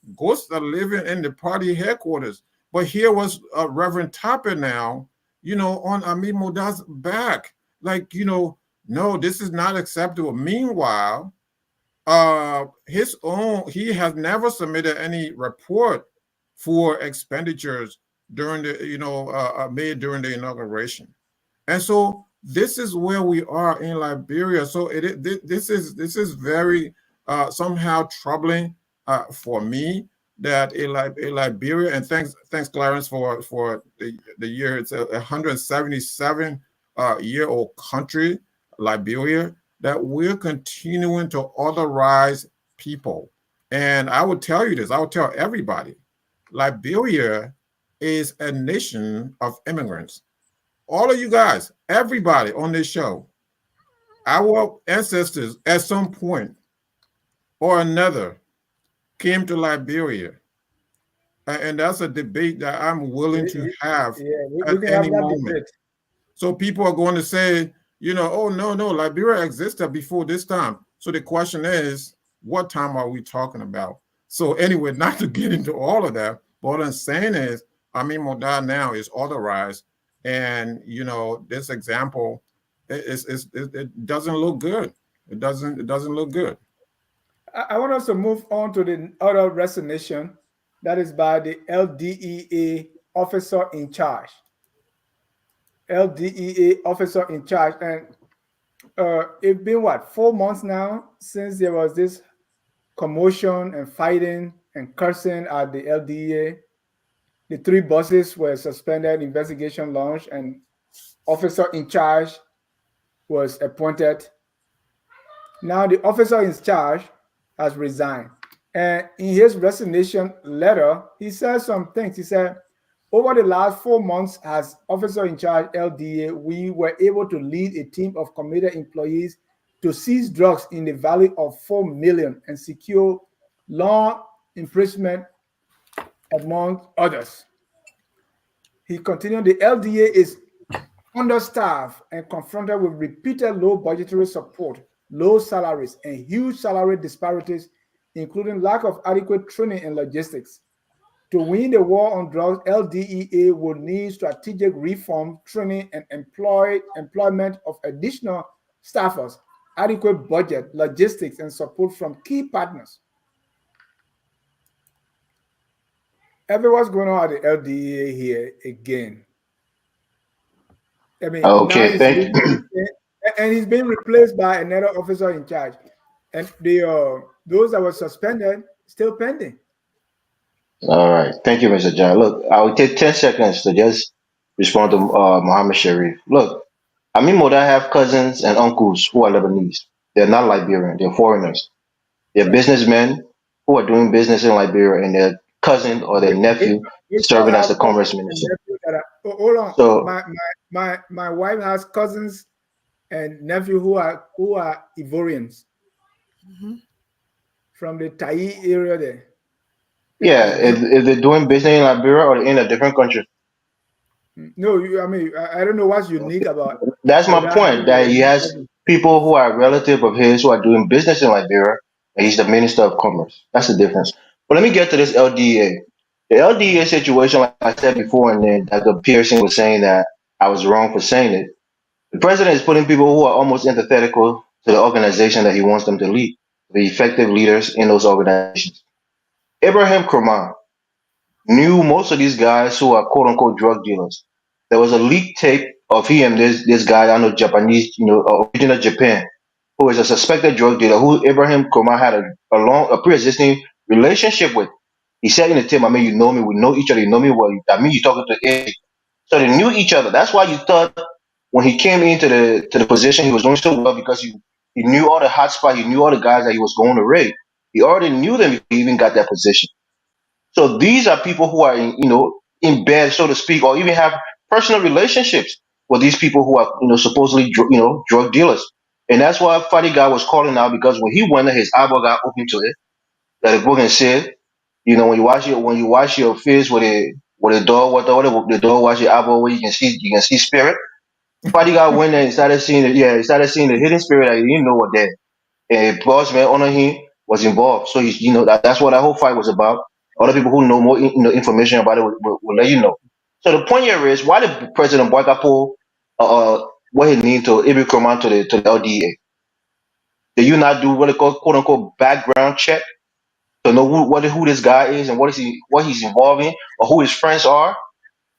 are living in the party headquarters. But here was Reverend Topper now, you know, on Amin Modad's back. Like, you know, no, this is not acceptable. Meanwhile, he has never submitted any report for expenditures during the, you know, made during the inauguration. And so this is where we are in Liberia. So this is very somehow troubling for me that in Liberia, and thanks Clarence for the year. It's a 177-year-old country, Liberia, that we're continuing to authorize people. And I would tell you this, I would tell everybody, Liberia is a nation of immigrants. All of you guys, everybody on this show, our ancestors at some point or another came to Liberia. And that's a debate that I'm willing to have We at can have any that moment. debate. So people are going to say, you know, oh, no, Liberia existed before this time. So the question is, what time are we talking about? So anyway, not to get into all of that, but what I'm saying is, Amin Modad now is authorized. And, you know, this example, it doesn't look good. It doesn't look good. I want us to move on to the other resignation that is by the LDEA officer in charge. LDEA officer in charge. And it's been what, 4 months now since there was this commotion and fighting and cursing at the LDEA. The 3 bosses were suspended, investigation launched, and officer in charge was appointed. Now the officer in charge has resigned. And in his resignation letter, he says some things. He said, over the last 4 months as officer in charge LDA, we were able to lead a team of committed employees to seize drugs in the value of 4 million and secure long imprisonment among others. He continued, the LDA is understaffed and confronted with repeated low budgetary support, low salaries, and huge salary disparities, including lack of adequate training and logistics. To win the war on drugs, LDEA will need strategic reform, training, and employment of additional staffers, adequate budget, logistics, and support from key partners. What's going on at the LDEA here again? I mean, Okay, now thank you. he's being replaced by another officer in charge, and the those that were suspended still pending. All right. Thank you, Mr. John. Look, I will take 10 seconds to just respond to Muhammad Sharif. Look, Amin Modad have cousins and uncles who are Lebanese. They're not Liberian. They're foreigners. They're Right. businessmen who are doing business in Liberia, and their cousin or their We, nephew we all serving as the have commerce cousins and minister. nephews that are. Oh, hold on. So, My wife has cousins and nephew who are Ivorians Mhm. from the Tai area there. yeah, And they, if they're doing business in Liberia or in a different country, no, I mean, I don't know what's unique about that's my Moda point. having That he Lebanese has cousins. people who are relative of his who are doing business in Liberia, and he's the minister of commerce. That's the difference. But let me get to this LDEA. The LDEA situation, like I said before, and then Dr. Pearson was saying that I was wrong for saying it. The president is putting people who are almost antithetical to the organization that he wants them to lead, the effective leaders in those organizations. Abraham Kurman knew most of these guys who are quote unquote drug dealers. There was a leaked tape of him, this guy, I know Japanese, original Japan, who is a suspected drug dealer who Abraham Kurman had a pre-existing relationship with. He said in the tape, I mean, you know me, we know each other, you know me well. I mean, you talking to A. So they knew each other. That's why you thought when he came into the position, he was doing so well because he knew all the hot spots, he knew all the guys that he was going to raid. He already knew them before he even got that position. So these are people who are in bed, so to speak, or even have personal relationships with these people who are supposedly drug dealers. And that's why Fadi Guy was calling out because when he went there, his eyeball got open to it. That the book and said, when you wash your face with a door, whatever the door wash your eyeball where you can see spirit. Fadi Guy went there and started seeing he started seeing the hidden spirit that he didn't know what there. And boss man under him was involved. So that's what that whole fight was about. Other people who know more information about it will let you know. So the point here is why did President Boyka pull what he need to Ibi Kurman to the LDA? Did you not do what they call quote unquote background check to know who this guy is and what he's involved in or who his friends are?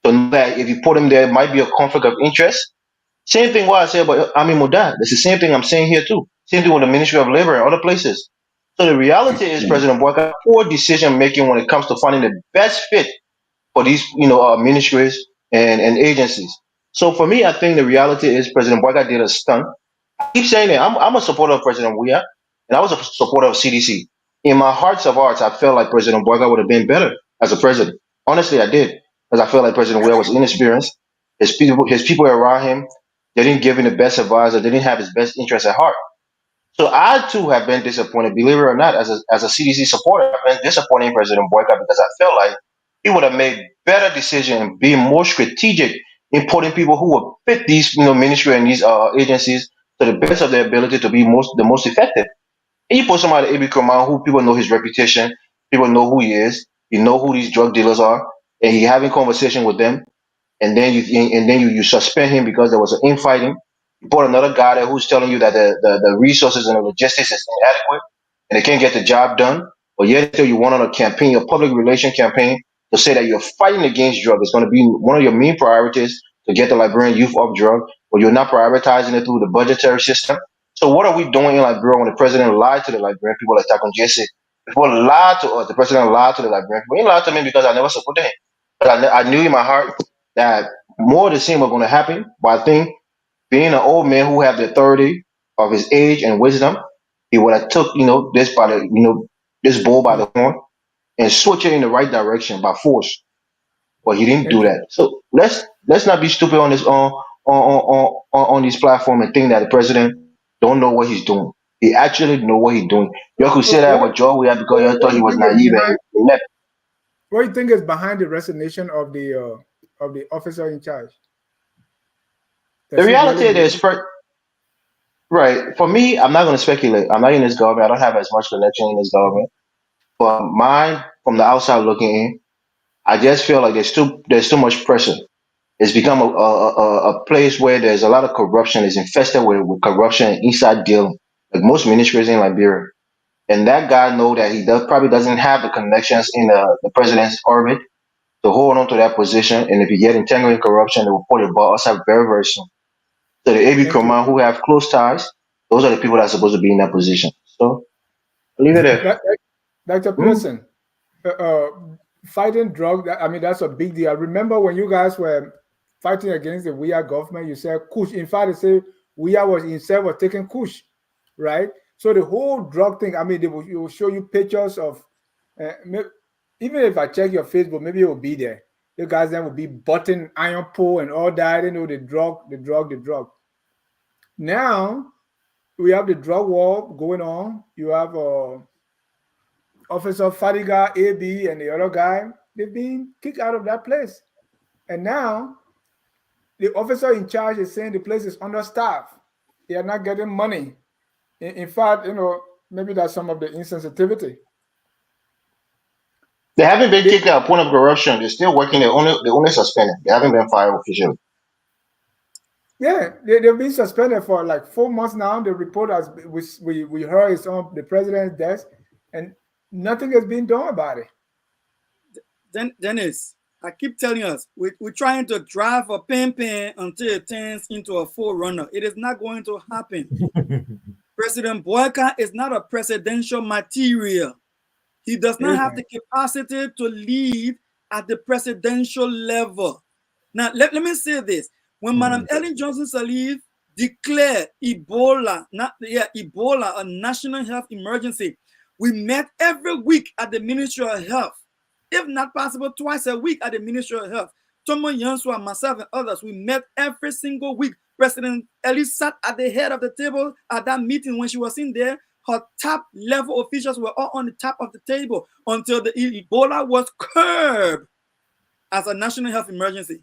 To know that if you put him there, it might be a conflict of interest. Same thing what I said about Amin Modad. It's the same thing I'm saying here too. Same thing with the Ministry of Labor and other places. So the reality is President Boyka poor decision making when it comes to finding the best fit for these ministries and agencies. So for me, I think the reality is President Boyka did a stunt. I keep saying it. I'm a supporter of President Weah, and I was a supporter of CDC. In my hearts of hearts, I felt like President Boyka would have been better as a president. Honestly, I did, because I felt like President Weah was inexperienced. His people around him, they didn't give him the best advice, or they didn't have his best interests at heart. So I too have been disappointed, believe it or not, as a CDC supporter, I've been disappointed in President Boyka because I felt like he would have made better decisions and be more strategic in putting people who would fit these ministry and these agencies to the best of their ability to be the most effective. And you put somebody like Abi Kurman who people know his reputation, people know who he is, you know who these drug dealers are, and he having conversation with them and then you suspend him because there was an infighting. You put another guy there who's telling you that the resources and the logistics is inadequate and they can't get the job done. But yet still you want on a campaign, a public relation campaign, to say that you're fighting against drug. It's going to be one of your main priorities to get the Liberian youth off drug, but you're not prioritizing it through the budgetary system. So what are we doing in Liberia when the president lied to the Liberian people like Takon Jesse? People lied to us. The president lied to the Liberian people. He lied to me because I never supported him. But I knew in my heart that more of the same were going to happen. But I think being an old man who had the authority of his age and wisdom, he would have took this bull by the horn and switch it in the right direction by force. But he didn't do Thank you. that. So let's not be stupid on this on this platform and think that the president don't know what he's doing. He actually know what he's doing. You could say So that about Joe we had because you what thought do he you was think is naive and behind? he left. What do you think is behind the resignation of the officer in charge? The Does he reality really is, right. For me, I'm not going to speculate. I'm not in this government. I don't have as much connection in this government. But mine, from the outside looking in, I just feel like there's too much pressure. It's become a place where there's a lot of corruption. It's infested with corruption and inside dealing, like most ministries in Liberia. And that guy know that probably doesn't have the connections in the president's orbit to hold on to that position. And if you get entangled in corruption, they will pull your butt outside very, very soon. So the AB Thank you. command who have close ties, those are the people that are supposed to be in that position. So I'll leave it there. Dr. Hmm? Pearson, uh, uh, fighting drug, I mean, that's a big deal. I remember when you guys were fighting against the WEA government, you said Kush. In fact, they say WEA was instead was taking Kush, right? So the whole drug thing, I mean, it will show you pictures of, even if I check your Facebook, maybe it will be there. You guys then will be button iron pole and all that, you know, the drug. Now we have the drug war going on. You have Officer Fadiga, AB, and the other guy. They've been kicked out of that place. And now the officer in charge is saying the place is understaffed. They are not getting money. In fact, you know, maybe that's some of the insensitivity. They haven't been kicked out. Point of corruption. They're still working. They only suspended. They haven't been fired officially. Yeah, they've been suspended for like 4 months now. The report has we heard is on the president's desk, and nothing has been done about it. Dennis, I keep telling us we're trying to drive a pin until it turns into a forerunner. It is not going to happen. President Boakai is not a presidential material. He does not have the capacity to lead at the presidential level. Now, let me say this. When Madam Ellen Johnson Sirleaf declared Ebola a national health emergency, we met every week at the Ministry of Health, if not possible, twice a week at the Ministry of Health. Tomo Yansua, myself, and others, we met every single week. President Ellis sat at the head of the table at that meeting. When she was in there, her top level officials were all on the top of the table until the Ebola was curbed as a national health emergency.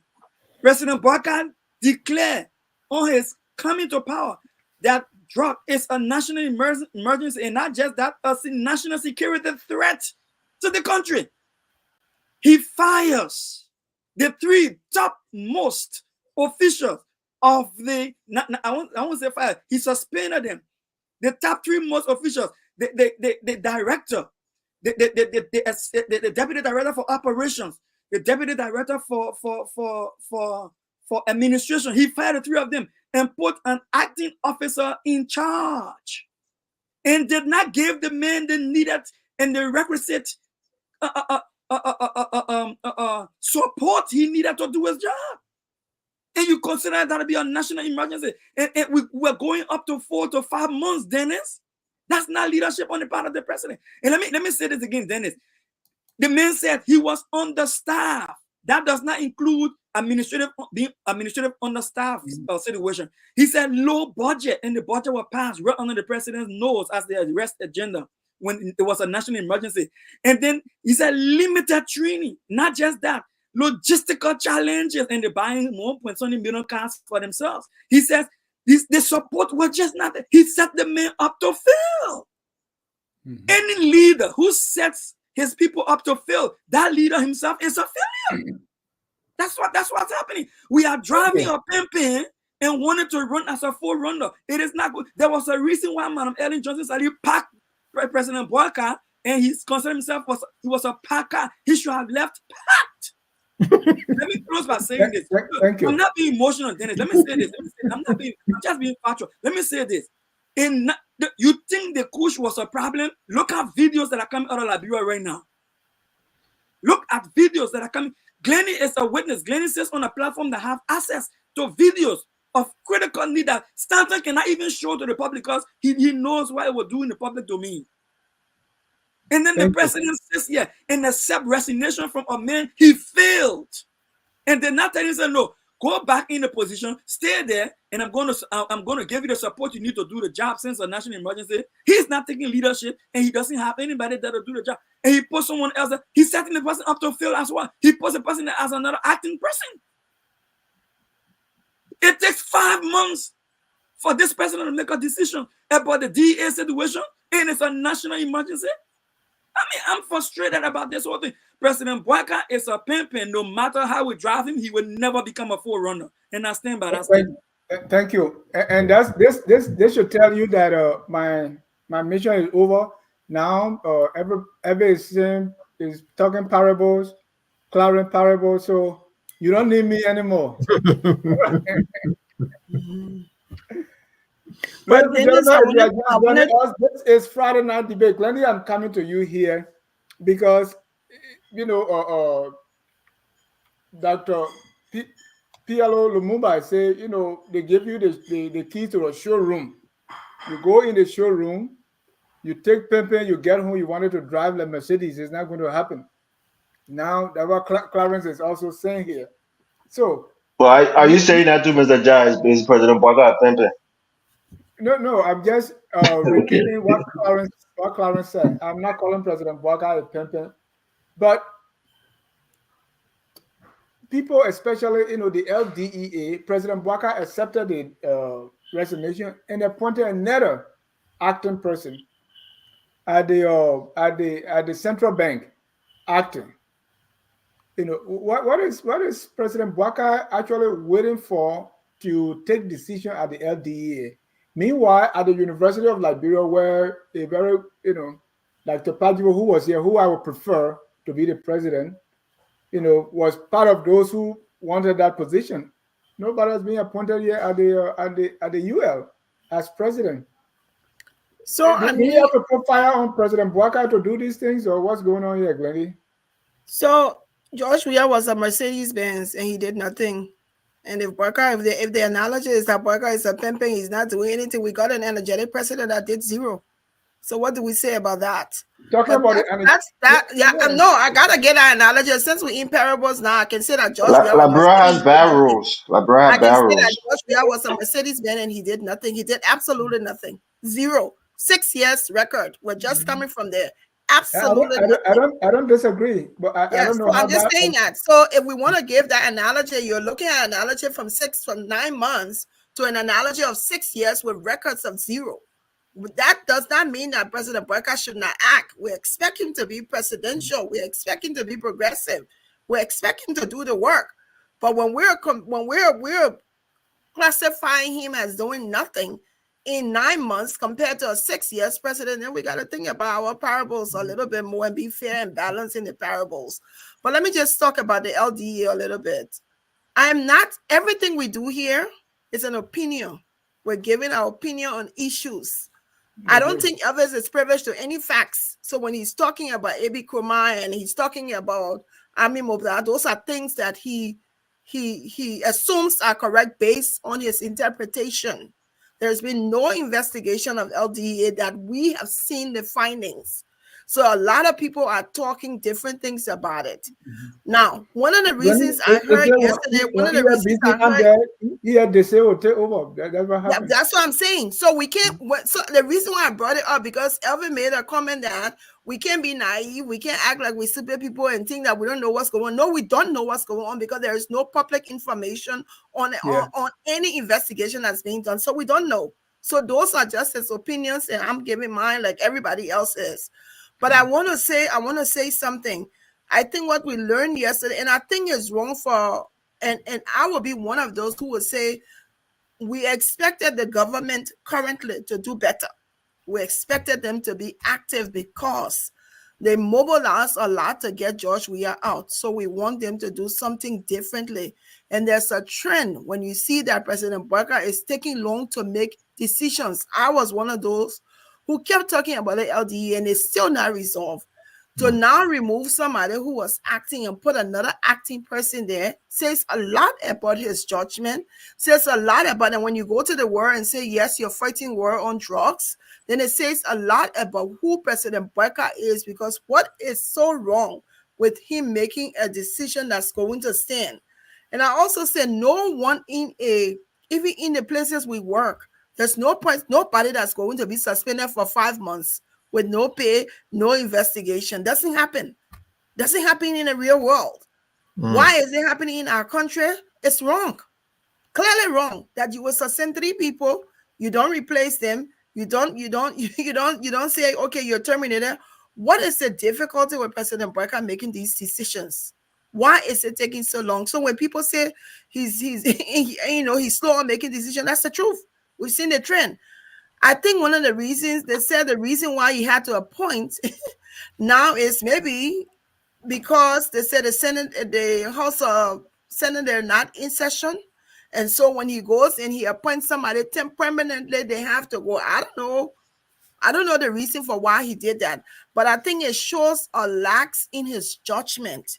President Boakai declared on his coming to power that drug is a national emergency, and not just that, a national security threat to the country. He fires the 3 top most officials of the, I won't say fire, he suspended them. The top 3 most officials, the director, the deputy director for operations, the deputy director for administration. He fired the 3 of them and put an acting officer in charge, and did not give the man the needed and the requisite support he needed to do his job. And you consider that to be a national emergency, and we're going up to 4 to 5 months, Dennis. That's not leadership on the part of the president. And let me say this again, Dennis. The man said he was understaffed. That does not include administrative understaffed situation. He said low budget, and the budget was passed right under the president's nose as the arrest agenda when it was a national emergency. And then he said limited training. Not just that, logistical challenges, and they're buying 1.7 million cars for themselves. He says the support was just not there. He set the man up to fail. Any leader who sets his people up to fail, that leader himself is a failure. That's what's happening. We are driving a pin and wanted to run as a forerunner. It is not good. There was a reason why Madam Ellen Johnson Sirleaf packed President Boakai, and he considered himself he was a packer. He should have left packed. Let me close by saying this. Thank you. I'm not being emotional, Dennis. Let me say this. I'm just being factual. Let me say this. You think the Kush was a problem? Look at videos that are coming out of Liberia right now. Look at videos that are coming. Glenny is a witness. Glenny says on a platform that have access to videos of critical need that Stanton cannot even show to the public because he knows what it will do in the public domain. And then the president says, and accept resignation from a man he failed. And they're not telling him, no, go back in the position, stay there, and I'm going to give you the support you need to do the job since a national emergency. He's not taking leadership, and he doesn't have anybody that will do the job. And he puts someone else there. He's setting the person up to fail as well. He puts the person there as another acting person. It takes 5 months for this president to make a decision about the DEA situation, and it's a national emergency. I mean, I'm frustrated about this whole thing. President Boakai is a pimpin. No matter how we drive him, he will never become a forerunner. And I stand by that statement. Thank you. And that's this should tell you that my mission is over now. Every is talking parables, clouding parables. So you don't need me anymore. But Dennis, this is Friday Night Debate. Glendy, I'm coming to you here because Dr. PLO Lumumba say, they give you the key to a showroom. You go in the showroom, you take pimping, you get home, you wanted to drive the Mercedes. It's not going to happen. Now, that's what Clarence is also saying here. So, Well, are you saying that to Mr. Jai is President Boakai pimping? No, I'm just repeating what Clarence said. I'm not calling President Boakai a pimping, but people, especially the LDEA, President Boakai accepted the resignation and appointed another acting person at the central bank acting. What is President Boakai actually waiting for to take decision at the LDEA? Meanwhile, at the University of Liberia, where a very like Topajibo, who was here, who I would prefer to be the president, was part of those who wanted that position. Nobody has been appointed here at the UL as president. So do you have to put fire on President Boakai to do these things, or what's going on here, Glendy? So George Weah was a Mercedes-Benz and he did nothing. And if the analogy is that Boakai is a pimping, he's not doing anything. We got an energetic president that did zero. So what do we say about that? Talking about it, I gotta get an analogy. Since we're in parables now, I can say that George Weah Labra has bad rules. Labra has bad rules. George Weah was a Mercedes-Benz and he did nothing. He did absolutely nothing. Zero. 6 years record. We're just coming from there. Absolutely. I don't disagree, but I don't know. So I'm just saying that. So if we want to give that analogy, you're looking at an analogy from 9 months to an analogy of 6 years with records of zero. That does not mean that President Boakai should not act. We expect him to be presidential. We expect him to be progressive. We expect him to do the work. But when we're classifying him as doing nothing in 9 months compared to a 6 years president, then we got to think about our parables a little bit more and be fair and balanced in the parables. But let me just talk about the LDEA a little bit. Everything we do here is an opinion. We're giving our opinion on issues. I don't think Elvis is privileged to any facts. So when he's talking about Abi Kurma and he's talking about Amin Modad, those are things that he assumes are correct based on his interpretation. There's been no investigation of LDEA that we have seen the findings. So a lot of people are talking different things about it. Now, one of the reasons I heard yesterday, they say will take over. That's what happened. That's what I'm saying. So we can't. So the reason why I brought it up because Elvin made a comment that we can't be naive. We can't act like we're stupid people and think that we don't know what's going on. No, we don't know what's going on because there is no public information on any investigation that's being done. So we don't know. So those are just his opinions, and I'm giving mine like everybody else is. But I want to say something. I think what we learned yesterday, and I think is wrong and I will be one of those who would say we expected the government currently to do better. We expected them to be active because they mobilized a lot to get George Weah out. So we want them to do something differently. And there's a trend when you see that President Boakai is taking long to make decisions. I was one of those who kept talking about the LDE and it's still not resolved. To now remove somebody who was acting and put another acting person there says a lot about his judgment, says a lot about it. When you go to the war and say, yes, you're fighting war on drugs, then it says a lot about who President Boakai is because what is so wrong with him making a decision that's going to stand. And I also said no one even in the places we work, there's nobody that's going to be suspended for 5 months with no pay, no investigation. Doesn't happen in the real world. Why is it happening in our country? It's wrong, clearly wrong. That you will suspend 3 people, you don't replace them, you don't say, okay, you're terminated. What is the difficulty with President Boakai making these decisions? Why is it taking so long? So when people say he's slow on making decisions, that's the truth. We've seen the trend. I think one of the reasons they said the reason why he had to appoint now is maybe because they said the House of Senate, they're not in session. And so when he goes and he appoints somebody permanently, they have to go. I don't know I don't know the reason for why he did that, but I think it shows a lax in his judgment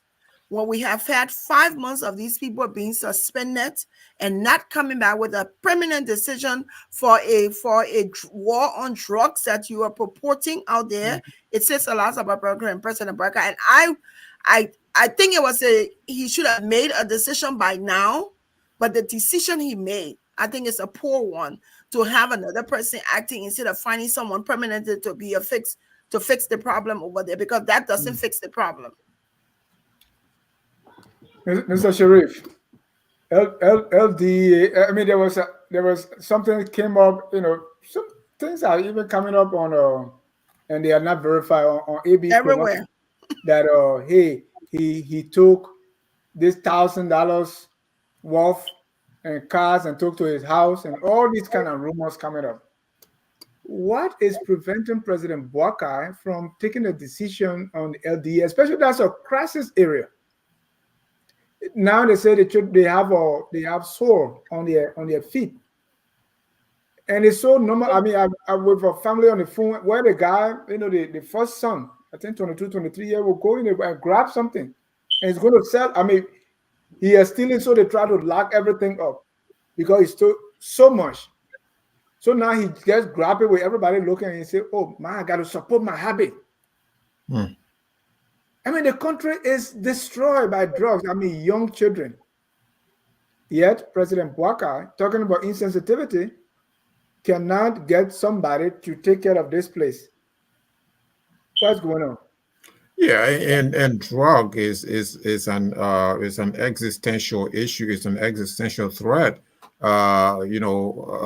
when we have had 5 months of these people being suspended and not coming back with a permanent decision for a war on drugs that you are purporting out there. It says a lot about President Boakai, and I think he should have made a decision by now, but the decision he made, I think, is a poor one, to have another person acting instead of finding someone permanent to be a fix to fix the problem over there, because that doesn't fix the problem. Mr. Sharif, LDEA, I mean, there was something that came up, some things are even coming up on, and they are not verified on AB everywhere. That, hey, he took this $1,000 worth and cars and took to his house, and all these kind of rumors coming up. What is preventing President Boakai from taking a decision on the LDEA, especially that's a crisis area? Now they say they have sore on their feet, and it's so normal. I mean, I with a family on the phone where the guy, the first son, I think 22, 23 years, will go in there and grab something, and he's going to sell. I mean, he is stealing, so they try to lock everything up because he stole so much. So now he just grab it with everybody looking, and he say, "Oh man, I got to support my habit." I mean, the country is destroyed by drugs. I mean, young children. Yet, President Boakai, talking about insensitivity, cannot get somebody to take care of this place. What's going on? Yeah, and drug is an existential issue. It's an existential threat. A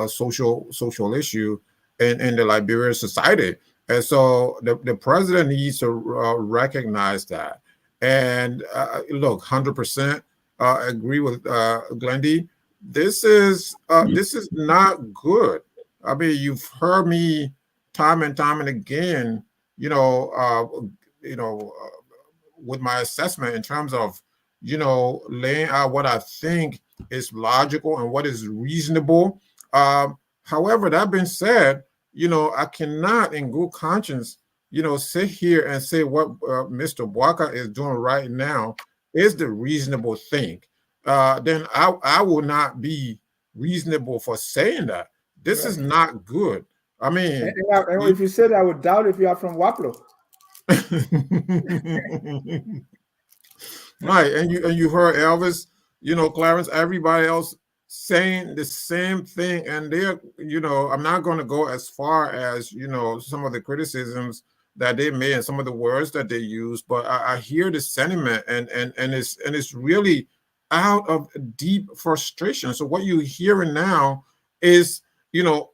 social issue in the Liberian society. And so the president needs to recognize that. And look, 100% agree with Glendy. This is not good. I mean, you've heard me time and time and again, with my assessment in terms of, laying out what I think is logical and what is reasonable. However, that being said, I cannot in good conscience, sit here and say what Mr. Boakai is doing right now is the reasonable thing. Then I will not be reasonable for saying that. This is not good. I mean, and if you said, I would doubt if you are from Waplo. Right, and you heard Elvis, Clarence, everybody else saying the same thing, and they're, I'm not going to go as far as some of the criticisms that they made and some of the words that they use, but I hear the sentiment, and it's really out of deep frustration. So what you're hearing now is,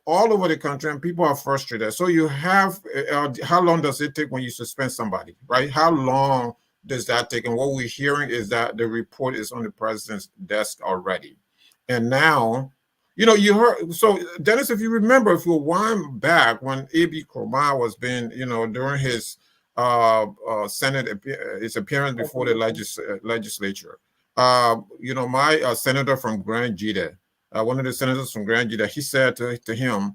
all over the country, and people are frustrated. So you have, how long does it take when you suspend somebody, right? How long does that take? And what we're hearing is that the report is on the president's desk already. And now, you heard, so Dennis, if you remember, if you wind back when A.B. Kromah was being, during his Senate, his appearance before the legislature, my senator from Grand Jita, one of the senators from Grand Jita, he said to him,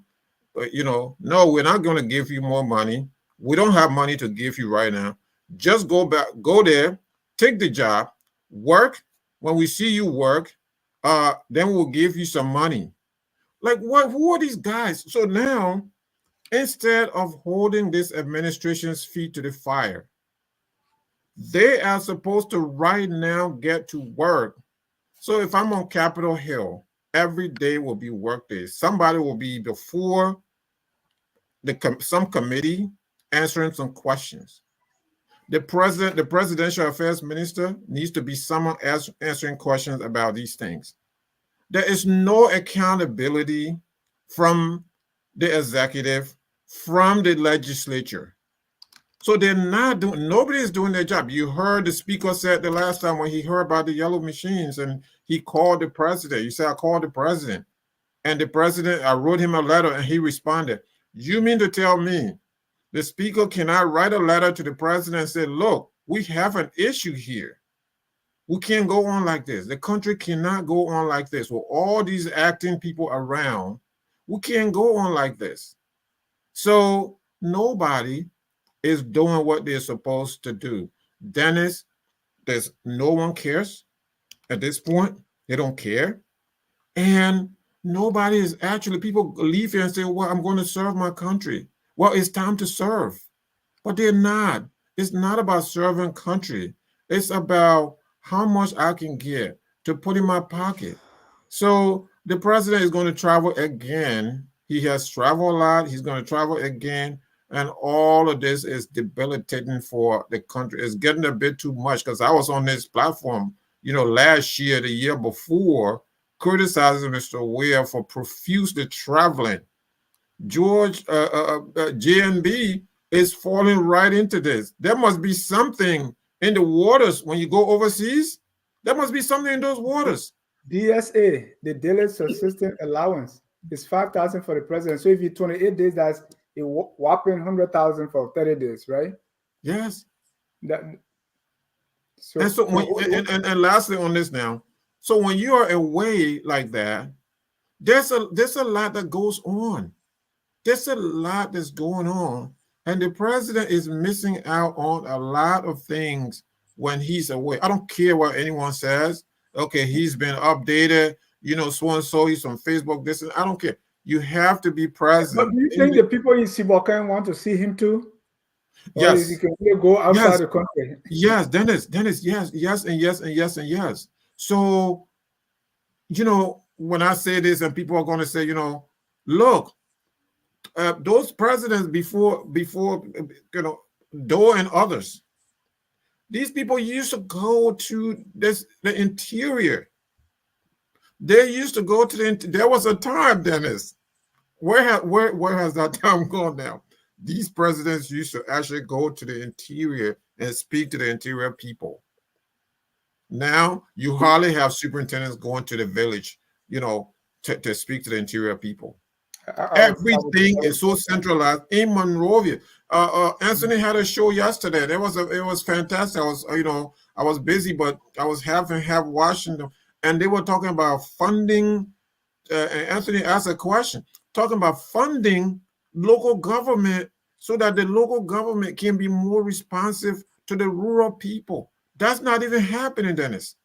no, we're not going to give you more money. We don't have money to give you right now. Just go there, take the job, work. When we see you work, then we'll give you some money. Like, what? Who are these guys? So now, instead of holding this administration's feet to the fire, they are supposed to right now get to work. So if I'm on Capitol Hill, every day will be work day. Somebody will be before some committee answering some questions. The presidential affairs minister needs to be someone answering questions about these things. There is no accountability from the executive, from the legislature. So they're not doing, nobody is doing their job. You heard the speaker said the last time when he heard about the yellow machines and he called the president. You said, I called the president. And the president, I wrote him a letter and he responded. You mean to tell me the speaker cannot write a letter to the president and say, look, we have an issue here. We can't go on like this. The country cannot go on like this. With all these acting people around, we can't go on like this. So nobody is doing what they're supposed to do. Dennis, there's no one cares at this point. They don't care. And nobody is actually, people leave here and say, well, I'm going to serve my country. Well, it's time to serve. But they're not. It's not about serving country. It's about how much I can get to put in my pocket. So the president is going to travel again. He has traveled a lot. He's going to travel again. And all of this is debilitating for the country. It's getting a bit too much, because I was on this platform, last year, the year before, criticizing Mr. Weir for profusely traveling. George, JNB is falling right into this. There must be something in the waters when you go overseas. There must be something in those waters. DSA, the daily subsistence allowance, is 5,000 for the president. So if you 28 days, that's a whopping 100,000 for 30 days, right? Yes. So, and so and lastly on this now, so when you are away like that, there's a lot that goes on. There's a lot that's going on, and the president is missing out on a lot of things when he's away. I don't care what anyone says. Okay, he's been updated, so and so, he's on Facebook, this, and I don't care. You have to be present. But do you think the people in Boakai want to see him too? Yes. Or is he can go outside the country? Yes, Dennis, yes, and yes. So, when I say this, and people are going to say, look, those presidents before Doe and others, these people used to go to the interior. They used to go to there was a time, Dennis. Where has that time gone now? These presidents used to actually go to the interior and speak to the interior people. Now you hardly have superintendents going to the village, to speak to the interior people. Everything is so centralized in Monrovia. Anthony had a show yesterday. It was fantastic. I was busy, but I was have watching them, and they were talking about funding. And Anthony asked a question, talking about funding local government so that the local government can be more responsive to the rural people. That's not even happening, Dennis.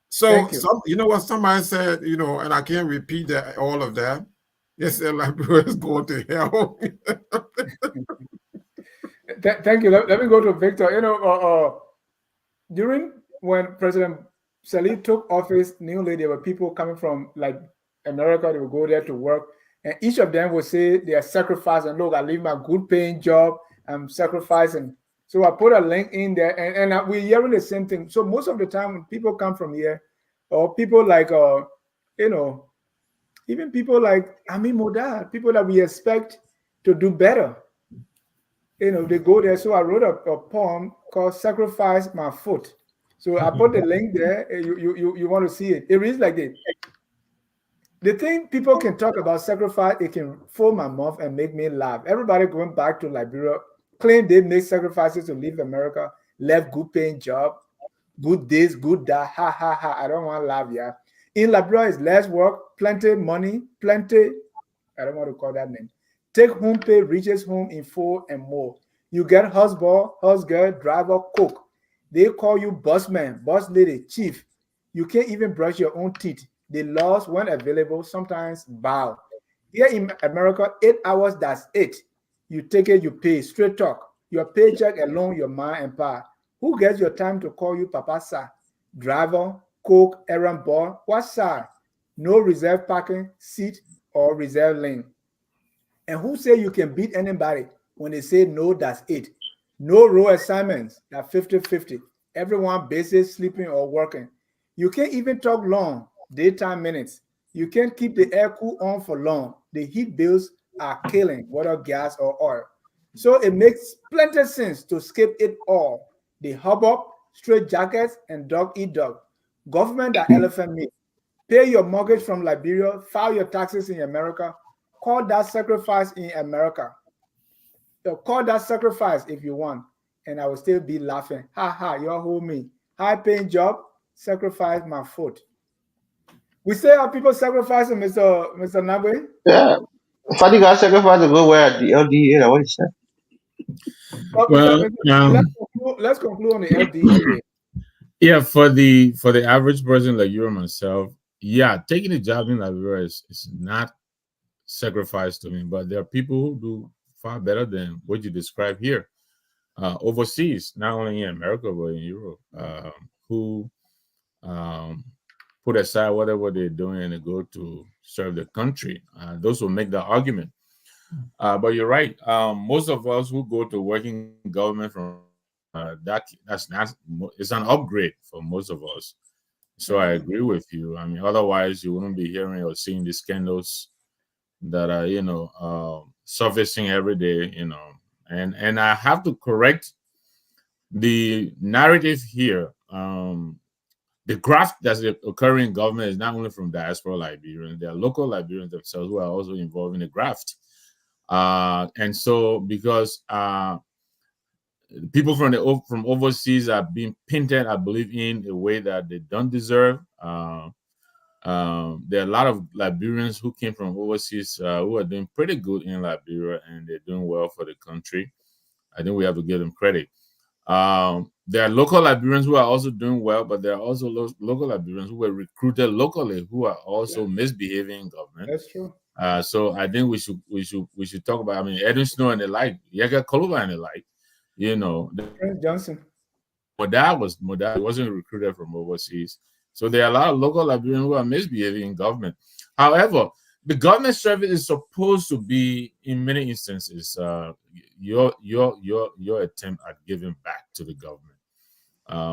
So, what somebody said, and I can't repeat that, all of that. They said Liberia is going to hell. Thank you. Let me go to Victor. During when President Salih took office, newly there were people coming from like America. They would go there to work, and each of them would say they are sacrificing. Look, I leave my good paying job. I'm sacrificing. So I put a link in there, and we're hearing the same thing. So most of the time, when people come from here, or people like, even people like Amin Modad, people that we expect to do better, they go there. So I wrote a poem called "Sacrifice My Foot." So I put the link there. You want to see it? It reads like this. The thing people can talk about sacrifice, it can fool my mouth and make me laugh. Everybody going back to Liberia claim they make sacrifices to leave America, left good paying job, good this, good that, ha ha ha. I don't want to laugh, yeah. In Liberia, it's less work, plenty money, plenty, I don't want to call that name. Take home pay reaches home in full and more. You get husband, husgirl, driver, cook. They call you bossman, boss lady, chief. You can't even brush your own teeth. The laws, when available, sometimes bow. Here in America, 8 hours, that's it. You take it, you pay, straight talk. Your paycheck alone, your mind and power. Who gets your time to call you Papa Sir? Driver, cook, errand boy, what sir? No reserve parking, seat, or reserve lane. And who say you can beat anybody when they say no, that's it? No row assignments, that 50-50. Everyone busy sleeping or working. You can't even talk long, daytime minutes. You can't keep the air cool on for long. The heat bills are killing, whether gas or oil. So it makes plenty sense to skip it all. The hubbub, straight jackets, and dog eat dog. Government are elephant meat. Pay your mortgage from Liberia, file your taxes in America, call that sacrifice in America. So call that sacrifice if you want, and I will still be laughing. Ha ha, you're homie. High paying job, sacrifice my foot. We say our people sacrificing, Mr. Nabwe? Yeah. Fadiga sacrifice to go where at the LDEA? What is that? Well, let's conclude on the LDEA. yeah, for the average person like you or myself, yeah, taking a job in Liberia is not sacrifice to me, but there are people who do far better than what you describe here, overseas, not only in America but in Europe, who um, put aside whatever they're doing and they go to serve the country. Those will make the argument. But you're right. Most of us who go to working government from that's not, it's an upgrade for most of us. So I agree with you. I mean, otherwise you wouldn't be hearing or seeing the scandals that are surfacing every day. And I have to correct the narrative here. The graft that's occurring in government is not only from diaspora Liberians, there are local Liberians themselves who are also involved in the graft. And so because people from overseas are being painted, I believe, in a way that they don't deserve. There are a lot of Liberians who came from overseas who are doing pretty good in Liberia, and they're doing well for the country. I think we have to give them credit. There are local Liberians who are also doing well, but there are also local Liberians who were recruited locally who are also misbehaving in government. That's true. So I think we should talk about. I mean, Edwin Snow and the like, Yaga Koluba and the like. Prince Johnson. Modad wasn't recruited from overseas. So there are a lot of local Liberians who are misbehaving in government. However, the government service is supposed to be, in many instances, your attempt at giving back to the government.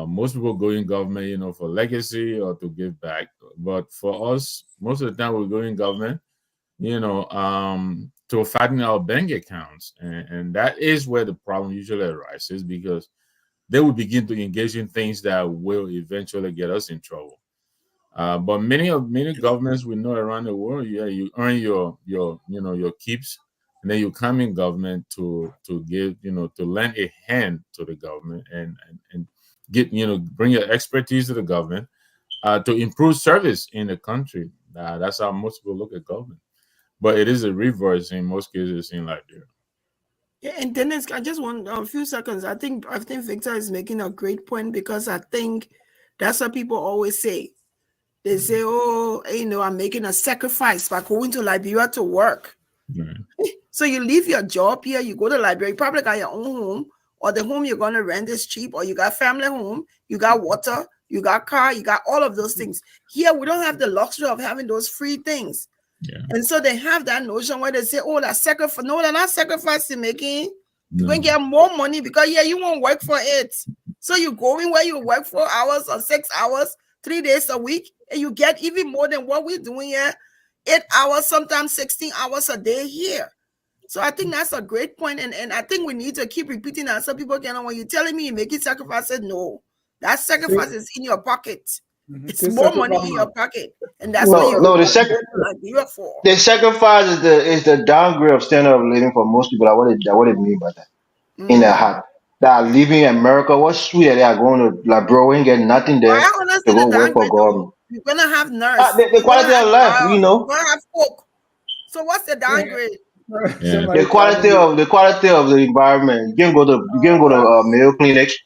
Most people go in government, for legacy or to give back. But for us, most of the time we go in government, to fatten our bank accounts. And that is where the problem usually arises, because they will begin to engage in things that will eventually get us in trouble. But many governments we know around the world, you earn your keeps, and then you come in government to give, to lend a hand to the government and get, bring your expertise to the government to improve service in the country. That's how most people look at government. But it is a reverse in most cases in Liberia. Yeah, and Dennis, I just want a few seconds. I think Victor is making a great point, because I think that's what people always say. They say, "Oh, I'm making a sacrifice by going to Liberia to work." Right. So you leave your job here, you go to Liberia, you probably got your own home, or the home you're going to rent is cheap, or you got family home, you got water, you got car, you got all of those things. Here, we don't have the luxury of having those free things. Yeah. And so they have that notion where they say, "Oh, that's sacrifice." No, they're not sacrificing making. No. You're going to get more money, because you won't work for it. So you go in where you work 4 hours or 6 hours, 3 days a week, and you get even more than what we're doing here, 8 hours, sometimes 16 hours a day here. So I think that's a great point. And I think we need to keep repeating that, so people can know, when you're telling me you're making sacrifices, no, that sacrifice is in your pocket. It's more money in your pocket, and that's what you're The sacrifice is the downgrade of standard of living for most people. What it mean by that? In their heart, that are living in America. What's sweet that they are going to Liberia and get nothing there to go work for government. You're gonna have nurse. The quality of life, You're gonna have cook. So what's the downgrade? Yeah. The quality of the environment. You can go to Mayo Clinics.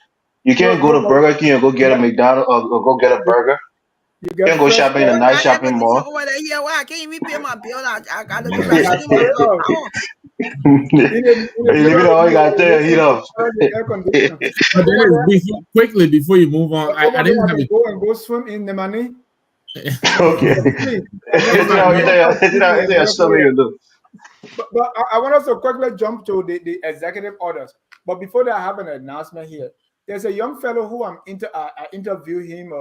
You can't go to Burger King and go get a McDonald's or go get a burger. You can go shopping in a nice shopping mall. Over there, here, why I can't even pay my bill? I gotta be You leave it all, you gotta turn your heat off. But then quickly before you move on, I didn't have go swim in the money. Okay. But I want us to quickly jump to the executive orders. But before that, I have an announcement here. There's a young fellow who I interviewed him.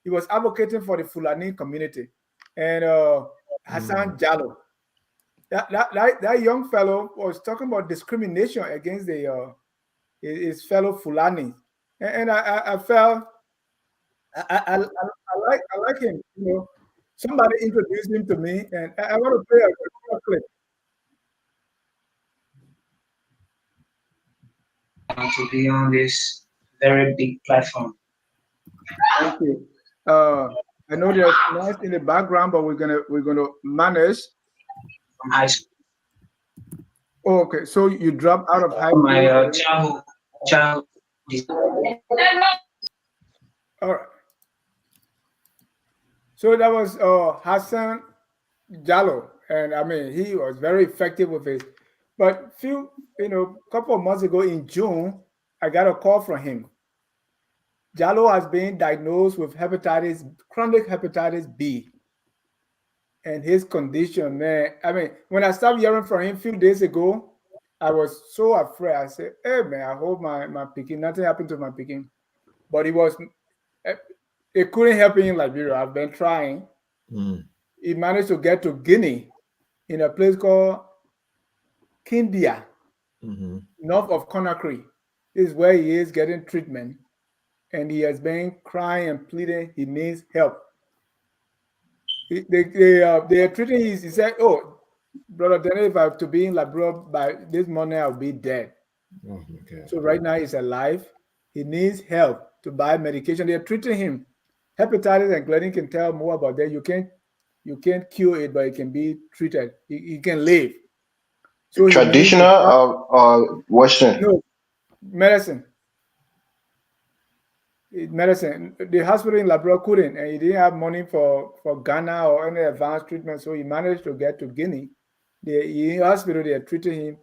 He was advocating for the Fulani community, and Hassan Jallo. That young fellow was talking about discrimination against his fellow Fulani, and I felt I like him. Somebody introduced him to me, and I want to play a clip. To be on this very big platform. Thank you. I know there's noise in the background, but we're gonna manage. From high school. Oh, okay, so you dropped out of high school. My child. All right. So that was Hassan Jallo, and I mean he was very effective with it. But couple of months ago in June, I got a call from him. Jallo has been diagnosed with chronic hepatitis B, and his condition, man. I mean, when I stopped hearing from him a few days ago, I was so afraid. I said, "Hey, man, I hope my picking nothing happened to my picking." But it couldn't help him in Liberia. I've been trying. He managed to get to Guinea in a place called Kindia, north of Conakry. This is where he is getting treatment, and he has been crying and pleading he needs help. They are treating him. He said, "Oh, brother, then if I have to be in Liberia by this morning, I'll be dead." Okay. So right now he's alive. He needs help to buy medication. They are treating him. Hepatitis, and Glenn can tell more about that. You can't cure it, but it can be treated. He can live. So he needs Traditional or Western? no medicine. Medicine. The hospital in Labrador couldn't, and he didn't have money for Ghana or any advanced treatment. So he managed to get to Guinea. The hospital, they are treating him.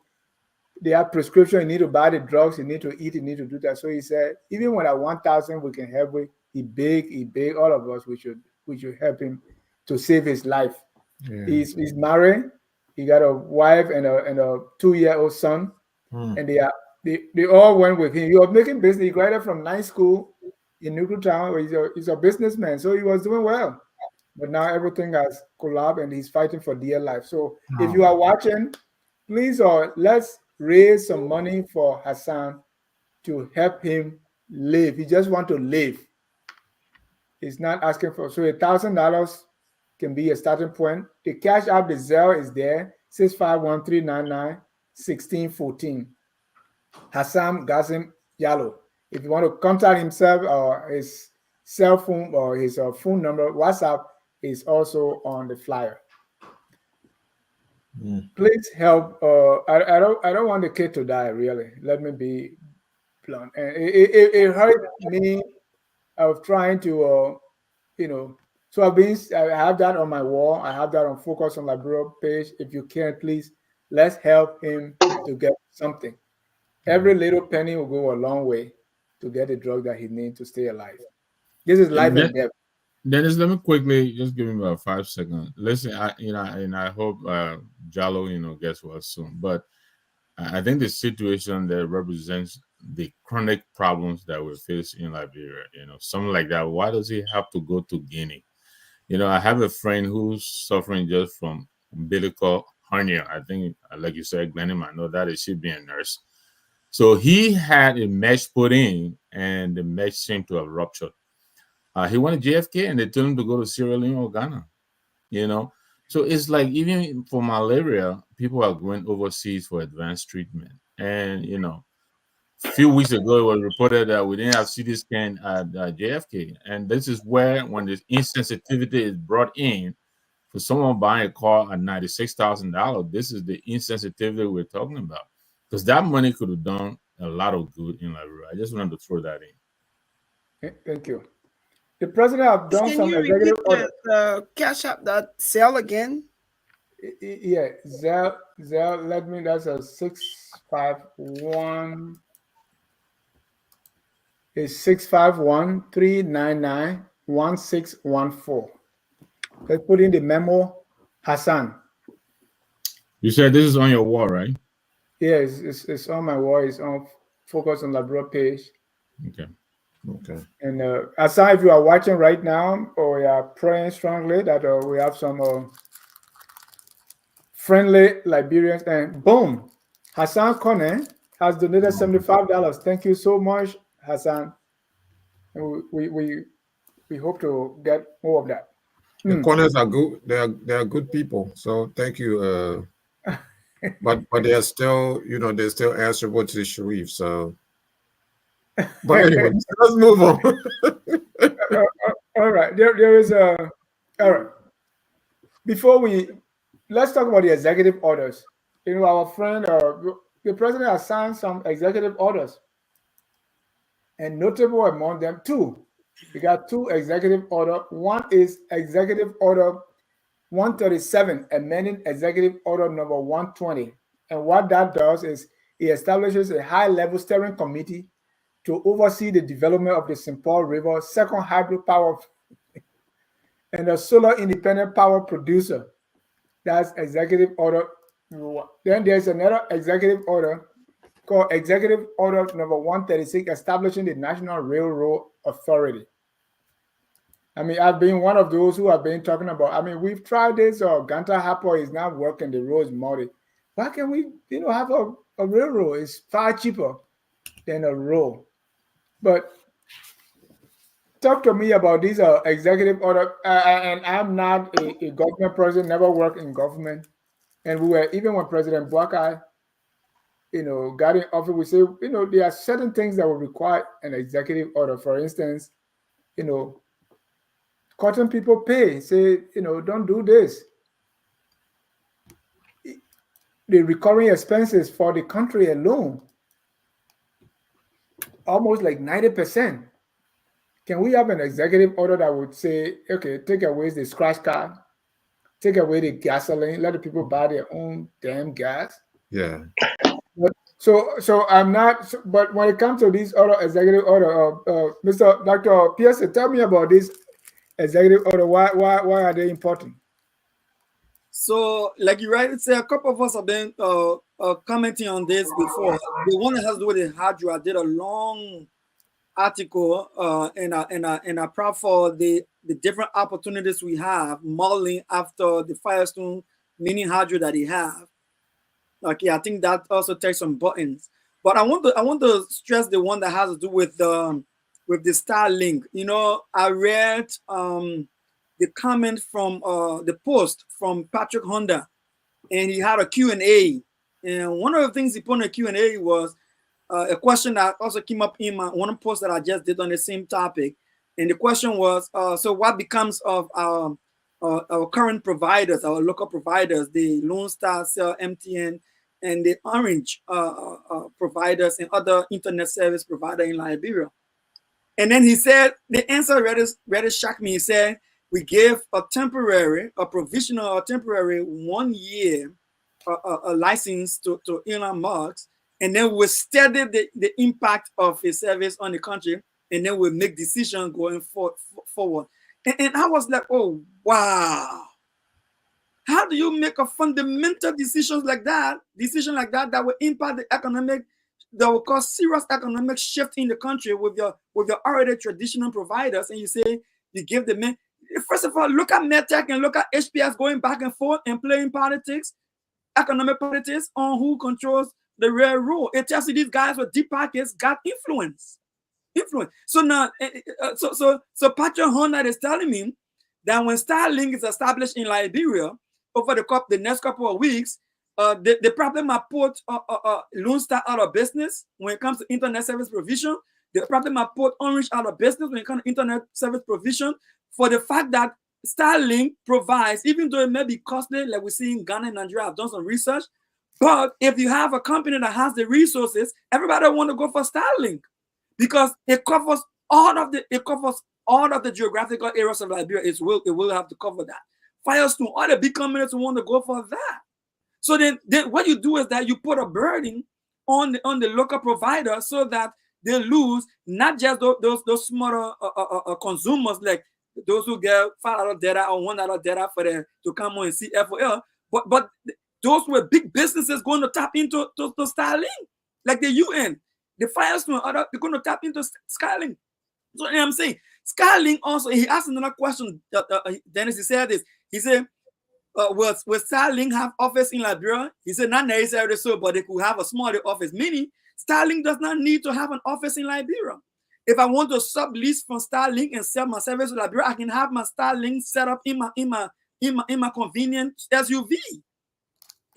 They have prescription. You need to buy the drugs. You need to eat. You need to do that. So he said, even when at 1,000 we can help with, he begged all of us. We should help him to save his life. Yeah. He's married. He got a wife and a 2-year-old son, and they all went with him. He was making business. He graduated from night school in Nuku Town. He's a businessman, so he was doing well. But now everything has collapsed, and he's fighting for dear life. So if you are watching, please let's raise some money for Hassan to help him live. He just wants to live. He's not asking for, so $1,000 can be a starting point. The cash app, the Zelle is there, 651-399-1614. Hassan Gazim Yalo. If you want to contact himself or his cell phone or his phone number, WhatsApp is also on the flyer. Please help. I don't want the kid to die. Really, let me be blunt. And it hurt me of trying to, So I have that on my wall. I have that on Focus on Liberia page. If you can, please, let's help him to get something. Every little penny will go a long way to get the drug that he needs to stay alive. This is life and death. Dennis, let me quickly just give him about 5 seconds. Listen, I hope Jallo, gets well soon. But I think the situation that represents the chronic problems that we face in Liberia, something like that. Why does he have to go to Guinea? I have a friend who's suffering just from umbilical hernia. I think, like you said, Glennie might know that. She being a nurse. So he had a mesh put in, and the mesh seemed to have ruptured. He went to JFK, and they told him to go to Sierra Leone or Ghana. So it's like even for malaria, people are going overseas for advanced treatment. And a few weeks ago, it was reported that we didn't have CT scan at JFK, and this is where when the insensitivity is brought in for someone buying a car at $96,000. This is the insensitivity we're talking about, because that money could have done a lot of good in Liberia. I just wanted to throw that in. Thank you. The president have done some executive order. Cash up that Zelle again. Yeah, Zelle. That's a 651. It's 651-399-1614. Let's put in the memo, Hassan. You said this is on your wall, right? Yeah, it's on my wall. It's on Focus on Liberia page. Okay. And Hassan, if you are watching right now, or you are praying strongly that we have some friendly Liberians, and boom, Hassan Kone has donated $75. Thank you so much, Hassan. And we hope to get more of that. The corners are good. They are good people. So thank you. But they are still, they're still answerable to the Sharif. So, but anyway, let's move on. All right. There is all right. Let's talk about the executive orders. our friend, the president has signed some executive orders, and notable among them, two. We got two executive order. One is Executive Order 137, amending Executive Order number 120. And what that does is it establishes a high-level steering committee to oversee the development of the St. Paul River second hydropower and a solar independent power producer. That's Executive Order number 1. Then there's another executive order called Executive Order number 136, establishing the National Railroad Authority. I mean, I've been one of those who have been talking about, I mean, we've tried this, Ganta Harper is not working, the roads muddy. Why can't we, have a railroad? It's far cheaper than a road. But talk to me about these executive order, and I'm not a government person, never worked in government. And we were, even when President Boakai, got in office, we say, there are certain things that will require an executive order. For instance, cutting people pay, say, don't do this. The recurring expenses for the country alone, almost like 90%. Can we have an executive order that would say, okay, take away the scratch card, take away the gasoline, let the people buy their own damn gas? Yeah. But, so I'm not, but when it comes to these other executive order, Mr. Dr. Pearson, tell me about this executive order. Why are they important? So, like you rightly said, a couple of us have been commenting on this before. The one that has to do with the hydro, I did a long article and I proud for the different opportunities we have modeling after the Firestone mini hydro that he have. Okay, I think that also takes some buttons. But I want to stress the one that has to do with the Starlink. I read the comment from the post from Patrick Honda, and he had a Q&A. And one of the things he put in the Q&A was a question that also came up in one post that I just did on the same topic. And the question was, so what becomes of our current providers, our local providers, the Lone Star, Cell, MTN, and the Orange providers and other internet service provider in Liberia? And then he said, the answer really shocked me. He said, we gave a provisional or temporary 1 year a license to Elon Musk, and then we study the impact of his service on the country, and then we'll make decisions going forward. And I was like, oh, wow. How do you make a fundamental decision like that that will impact the economic, that will cause serious economic shift in the country with your already traditional providers, and you say you give the men? First of all, look at MedTech and look at HPS going back and forth and playing politics, economic politics on who controls the railroad. It tells you these guys with deep pockets got influence. So now, so Patrick Honda is telling me that when Starlink is established in Liberia over the next couple of weeks, the problem might put Lone Star out of business when it comes to internet service provision. The problem might put Orange out of business when it comes to internet service provision, for the fact that Starlink provides, even though it may be costly, like we see in Ghana and Nigeria, I've done some research, but if you have a company that has the resources, everybody want to go for Starlink because it covers all of the geographical areas of Liberia. It will have to cover that. Firestone, all the big companies want to go for that. So then what you do is that you put a burden on the local provider so that they lose not just those smaller consumers, like those who get $5 data or $1 data for them to come on and see FOL, but those were big businesses going to tap into Starlink, like the UN, the Firestone, they're going to tap into Starlink. So I'm saying Starlink also, he asked another question, Dennis, he said this, he said, will Starlink have office in Liberia? He said, not necessarily so, but they could have a smaller office, meaning Starlink does not need to have an office in Liberia. If I want to sublease from Starlink and sell my service to Liberia, I can have my Starlink set up in my convenient SUV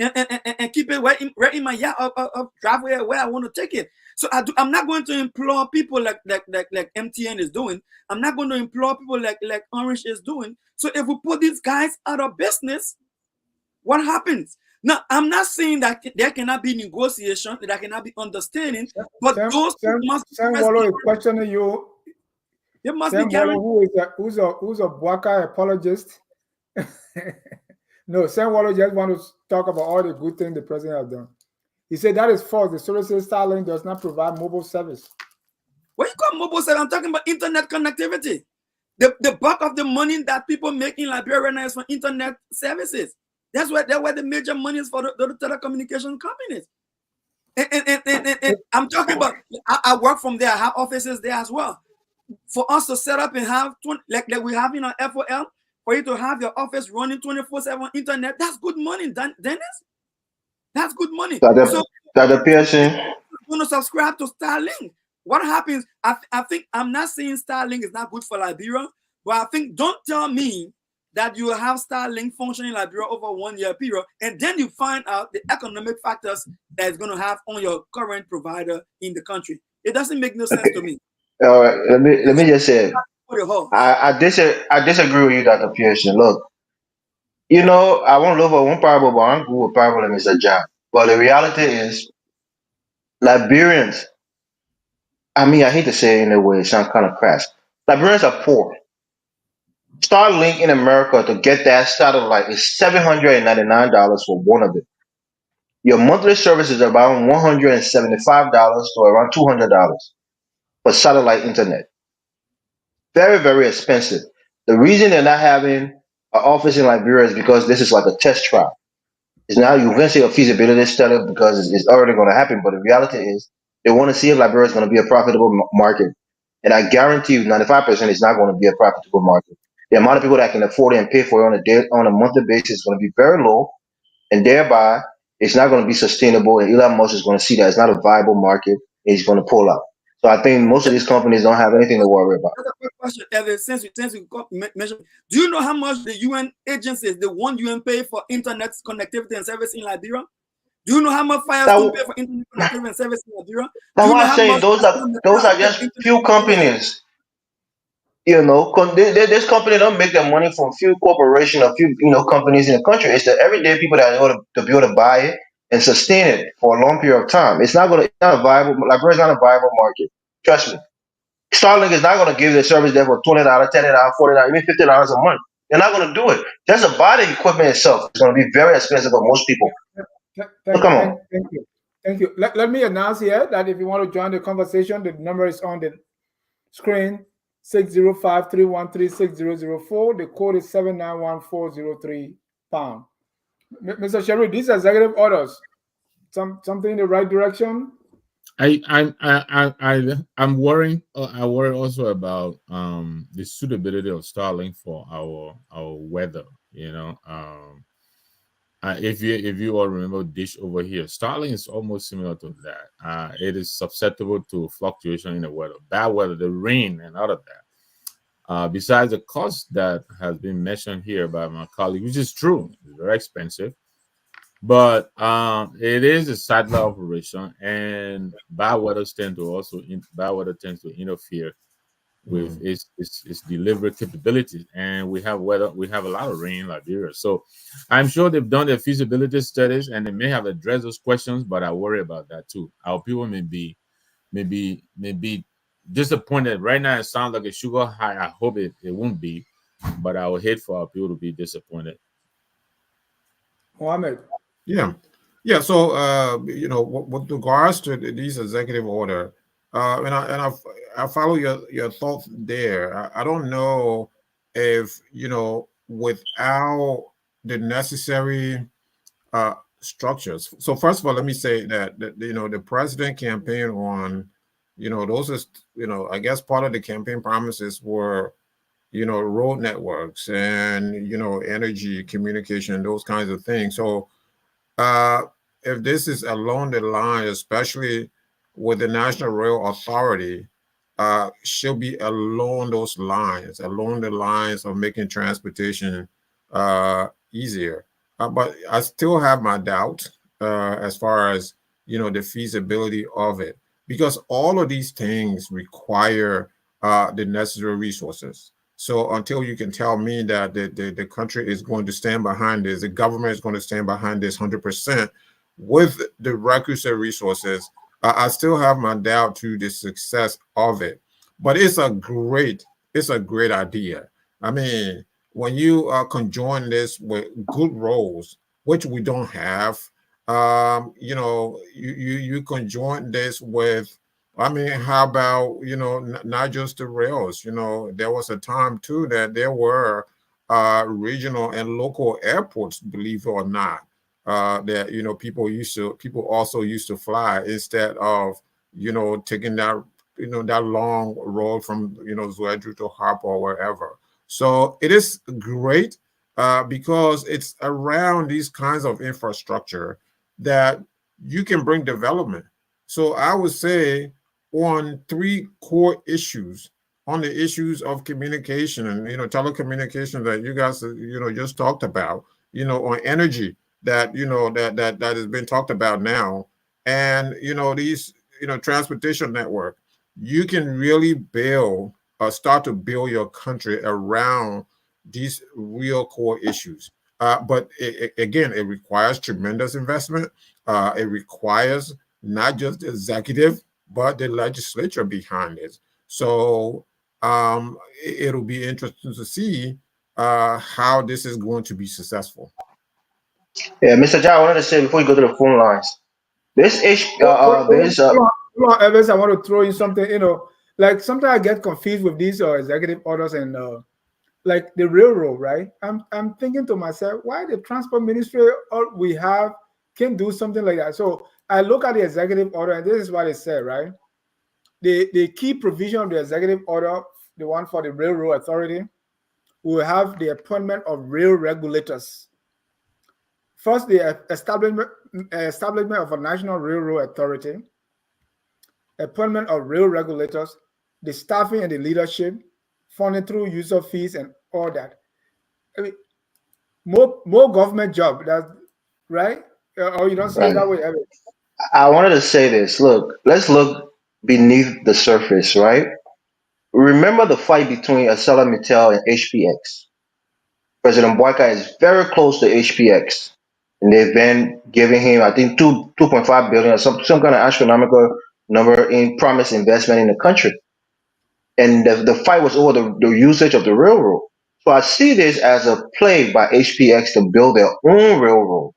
and keep it right in my driveway where I want to take it. So I'm not going to implore people like MTN is doing. I'm not going to implore people like Orange is doing. So if we put these guys out of business, what happens? Now, I'm not saying that there cannot be negotiation, that there cannot be understanding, but those must be Sam Wallo is questioning you. There must Sam be guaranteed. Wallo, who's a Boakai apologist. No, Sam Wallo just want to talk about all the good things the president has done. He said that is false. The services Starlink does not provide mobile service. What you call mobile service? I'm talking about internet connectivity. The bulk of the money that people make in Liberia right now is for internet services. That's where the major money is for the telecommunication companies. And I'm talking about, I work from there. I have offices there as well. For us to set up and have, like we have in our FOL, for you to have your office running 24/7 internet, that's good money, Dennis. That's good money. Dr. Pearson, going to subscribe to Starlink. What happens? I think I'm not saying Starlink is not good for Liberia, but I think don't tell me that you have Starlink functioning in Liberia over 1 year period, and then you find out the economic factors that it's going to have on your current provider in the country. It doesn't make no sense to me. All right, let me just say, I disagree with you, Dr. Pearson. Look, you know, I won't love one parable, but I'm good with parable, Mr. John. But the reality is, Liberians, I mean, I hate to say it in a way, it sounds kind of crass. Liberians are poor. Starlink in America to get that satellite is $799 for one of it. Your monthly service is around $175 to around $200 for satellite internet. Very, very expensive. The reason they're not having an office in Liberia is because this is like a test trial. It's now you can say a feasibility study because it's already going to happen, but the reality is they want to see if Liberia is going to be a profitable market. And I guarantee you 95% is not going to be a profitable market. The amount of people that can afford it and pay for it on a monthly basis is going to be very low, and thereby it's not going to be sustainable. And Elon Musk is going to see that it's not a viable market, and he's going to pull out. So I think most of these companies don't have anything to worry about. That's a quick question, Evan. Since we mentioned, do you know how much the UN agencies, the one UN pay for internet connectivity and service in Liberia? Do you know how much Firestone pay for internet connectivity and service in Liberia? That's why I'm saying those are just few companies. You know, this company don't make their money from few corporation or few companies in the country. It's the everyday people that are able to be able to buy it and sustain it for a long period of time. It's not a viable. Liberia is not a viable market. Trust me. Starlink is not going to give the service there for $20, $10, $40, even $50 a month. They're not going to do it. Just to buy the equipment itself is going to be very expensive for most people. Come on. Thank you. Let me announce here that if you want to join the conversation, the number is on the screen. 605-313-6004. The code is 791-403 pound. Mr. Sherry, these are executive orders. Something in the right direction. I'm worrying. I worry also about the suitability of Starlink for our weather. You know, if you all remember Dish over here, Starlink is almost similar to that. It is susceptible to fluctuation in the weather, bad weather, the rain, and all of that. Besides the cost that has been mentioned here by my colleague, which is true, it's very expensive, but it is a satellite operation, and bad weather tends to interfere with its delivery capabilities. And we have a lot of rain in Liberia, so I'm sure they've done their feasibility studies and they may have addressed those questions, but I worry about that too. Our people may be disappointed. Right now it sounds like a sugar high. I hope it won't be, but I would hate for our people to be disappointed. Mohammed. Yeah. So with regards to these executive order, and I follow your thoughts there. I don't know if without the necessary structures. So first of all, let me say that the president campaign on those is I guess part of the campaign promises were road networks and energy, communication, those kinds of things. So if this is along the line, especially with the National Rail Authority, should be along those lines, along the lines of making transportation easier. But I still have my doubt as far as the feasibility of it, because all of these things require the necessary resources. So until you can tell me that the country is going to stand behind this, the government is going to stand behind this 100% with the requisite resources, I still have my doubt to the success of it. But it's a great idea. I mean, when you conjoin this with good roles, which we don't have, you know, you conjoin this with, I mean, how about, you know, not just the rails? You know, there was a time too that there were regional and local airports, believe it or not, that, you know, people also used to fly instead of, you know, taking that, you know, that long road from, you know, Zwedru to Harp or wherever. So it is great because it's around these kinds of infrastructure that you can bring development. So I would say on three core issues, on the issues of communication and, you know, telecommunication that you guys, you know, just talked about, you know, on energy that, you know, that has been talked about now, and, you know, these, you know, transportation network, you can really build start to build your country around these real core issues. But again, it requires tremendous investment. It requires not just the executive, but the legislature behind it. So it'll be interesting to see how this is going to be successful. Yeah, Mr. John, I wanted to say before you go to the phone lines, this there's Hold on, Evans, I want to throw in something. You know, like sometimes I get confused with these executive orders and like the railroad, right? I'm thinking to myself, why the transport ministry or we have can do something like that. So I look at the executive order, and this is what it said, right? The key provision of the executive order, the one for the railroad authority, will have the appointment of rail regulators. First, the establishment of a national railroad authority, appointment of rail regulators, the staffing and the leadership, funding through user fees and all that. I mean, more government job. That right? Or you don't see it right. that way, Evan? I wanted to say this. Look, let's look beneath the surface, right? Remember the fight between ArcelorMittal and HPX. President Boakai is very close to HPX, and they've been giving him, I think, 2.5 billion or some kind of astronomical number in promised investment in the country. And the fight was over the usage of the railroad. So I see this as a play by HPX to build their own railroad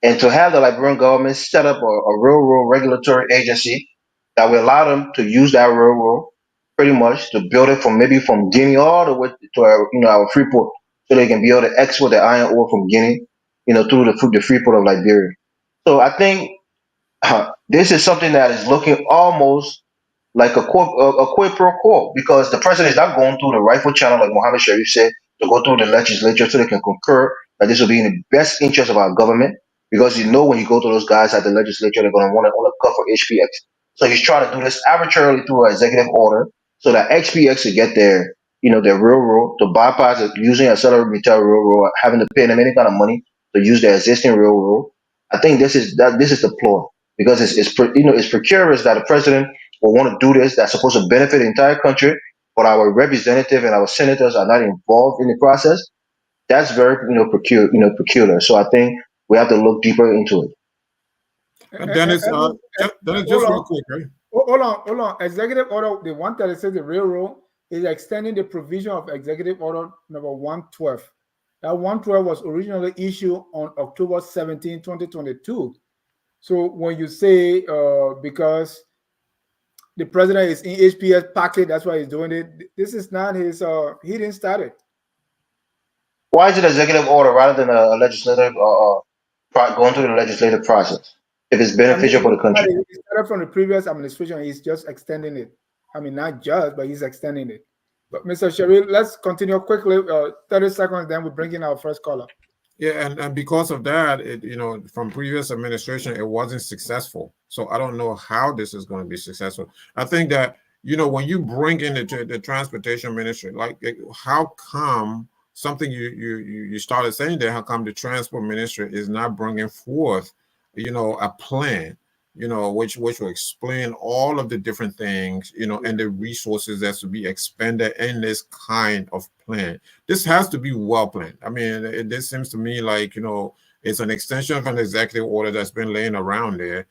and to have the Liberian government set up a railroad regulatory agency that will allow them to use that railroad pretty much to build it from maybe from Guinea all the way to our, you know, our Freeport, so they can be able to export the iron ore from Guinea, you know, through the Freeport of Liberia. So I think this is something that is looking almost like a quid pro quo, because the president is not going through the rightful channel, like Mohammed Sharif said, to go through the legislature so they can concur that this will be in the best interest of our government. Because you know when you go to those guys at the legislature, they're going to want to cut for HPX. So he's trying to do this arbitrarily through an executive order so that HPX will get their, you know, their railroad to bypass it, using a seller retail railroad, having to pay them any kind of money to use their existing railroad. I think this is the ploy, because you know, it's precarious that the president will want to do this that's supposed to benefit the entire country, but our representative and our senators are not involved in the process. That's very, you know, peculiar. So I think we have to look deeper into it. And Dennis, Dennis, Hold just on, real quick, right? hold on. Executive order, the one that says the railroad is extending the provision of executive order number 112. That 112 was originally issued on October 17, 2022. So when you say because the president is in HPS pocket, that's why he's doing it. This is not his. He didn't start it. Why is it executive order rather than a legislative going through the legislative process if it's I mean, beneficial for the country? he started from the previous administration. He's just extending it. I mean, not just, but he's extending it. But Mr. Sherry, let's continue quickly. 30 seconds, then we bring in our first caller. Yeah, and because of that, it, you know, from previous administration, it wasn't successful. So I don't know how this is going to be successful. I think that, you know, when you bring in the transportation ministry, like how come something you started saying there, how come the transport ministry is not bringing forth, you know, a plan which will explain all of the different things, and the resources that should be expended in this kind of plan. This has to be well planned. I mean, this seems to me like, it's an extension of an executive order that's been laying around there,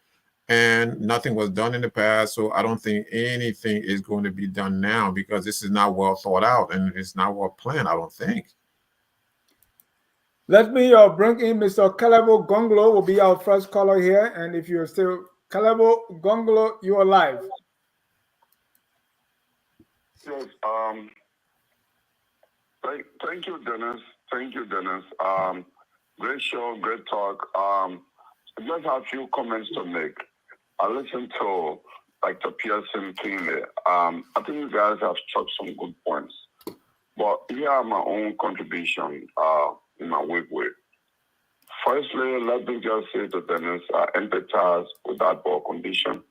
and nothing was done in the past. So I don't think anything is going to be done now, because this is not well thought out and it's not well planned, I don't think. Let me bring in Mr. Kalebo Gonglo, will be our first caller here. And if you're still, Kalebo Gonglo, you are live. Yes, thank you, Dennis. Thank you, Dennis. Great show, great talk. I just have a few comments to make. I listened to Dr. Pearson keenly. I think you guys have struck some good points. But here are my own contribution in my weak way. Firstly, let me just say to Dennis, I empathize with that poor condition.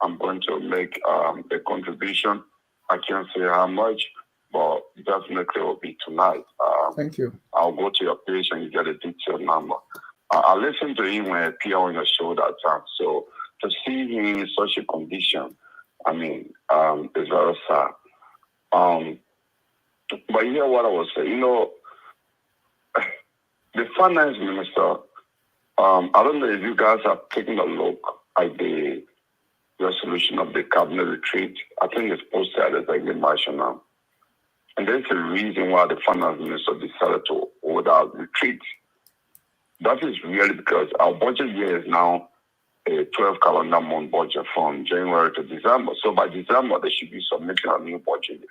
I'm going to make a contribution. I can't say how much, but definitely will be tonight. Thank you. I'll go to your page and you get a detailed number. I listened to him when he appeared on your show that time. So to see him in such a condition, I mean, it's very sad. But you know what I was saying, the finance minister, I don't know if you guys have taken a look at the resolution of the cabinet retreat. I think it's posted as a marshal now. And there's a reason why the finance minister decided to hold out retreat. That is really because our budget year is now a 12 calendar month budget from January to December. So by December, they should be submitting a new budget.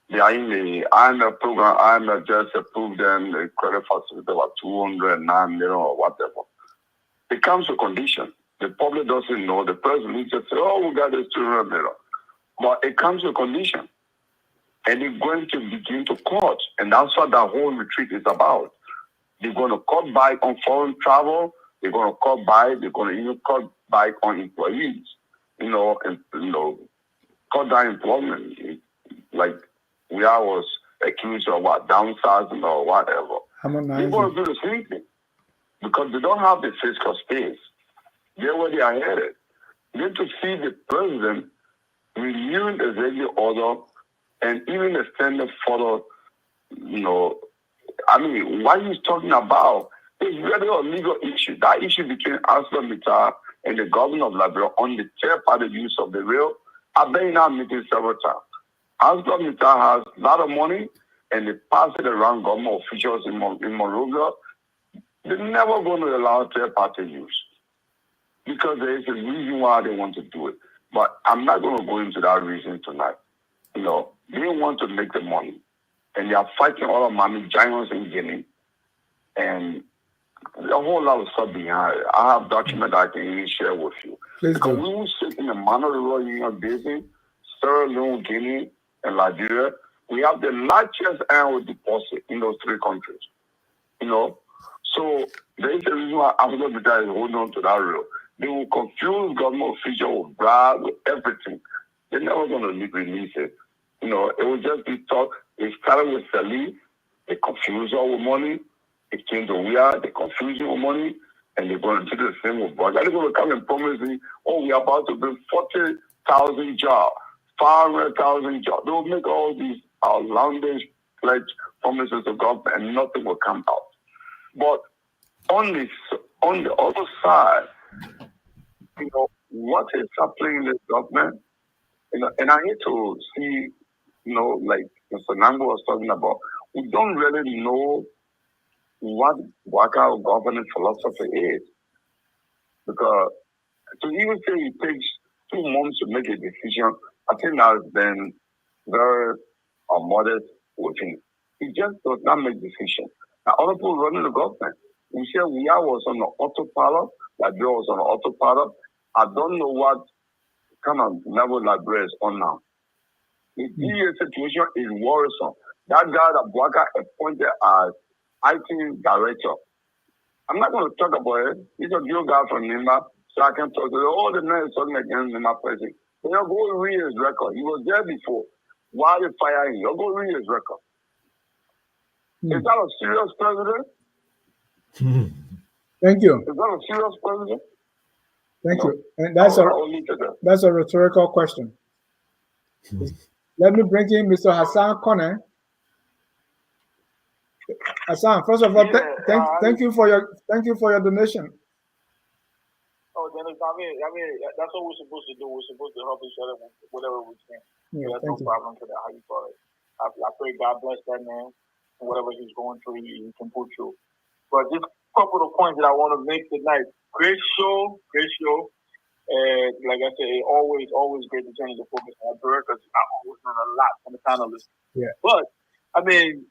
They are in the IMF program. IMF just approved them the credit facility about 209 million or whatever. It comes to condition. The public doesn't know. The president just say, "Oh, we got this 200 million," but it comes to condition, and they're going to begin to cut, and that's what that whole retreat is about. They're going to cut back on foreign travel. They're going to cut back. They're going to even cut back on employees. Cut down employment. Like we was accused of downsizing or whatever. They're going to do the same thing because they don't have the fiscal space. They're where they are headed. Then to see the president renewing the executive order and even extended further, what he's talking about is really a legal issue. That issue between ArcelorMittal and the government of Liberia on the third-party use of the rail, I've been in our meeting several times. ArcelorMittal has a lot of money, and they pass it around government officials in Monrovia. They're never going to allow third-party use because there is a reason why they want to do it. But I'm not going to go into that reason tonight. They want to make the money, and they are fighting all the money giants in Guinea, and a whole lot of stuff behind it. I have documents I can even share with you. Because we will sit in the Moderator Union Basin, Sierra Leone, Guinea, and Liberia. We have the largest annual deposit in those three countries. So there is a reason why ArcelorMittal is holding on to that rail. They will confuse government officials with bribes, with everything. They're never going to release it. It will just be talk. It started with Salih. They confuse all with money. It came to Weah. They confuse you with money. And they're going to do the same with Boakai. They're going to come and promise me, we are about to bring 40,000 jobs, 500,000 jobs. They will make all these outlandish pledge promises to government and nothing will come out. But on the other side, what is happening in this government? And I need to see, like Mr. Nango was talking about, we don't really know what Boakai governance philosophy is. Because to even say it takes 2 months to make a decision, I think that has been very modest with him. He just does not make decisions. Now, other people running the government. We said Weah was on the autopilot, Liberia was on the autopilot. I don't know what kind of level Liberia is on now. The DEA situation is worrisome. That guy that Boakai appointed as IT director, I'm not going to talk about it. He's a new guy from Nima, so I can talk to him. All the men is talking against Nima president. Go read his record. He was there before. Why they fire him? Go read his record. Is that a serious president? Thank you. Is that a serious president? Thank you. And that's a rhetorical question. Let me bring in Mr. Hassan Kone. Hassan, first of all, thank you for your donation. Oh, Dennis, I mean, that's what we're supposed to do. We're supposed to help each other with whatever we can. Yeah, that's no problem to that. How you call it? I pray God bless that man and whatever he's going through, he can pull through. But just a couple of points that I want to make tonight. Great show. And like I said, always great to change the focus on Bird because I'm always learning a lot from the panelists. Yeah. But I mean,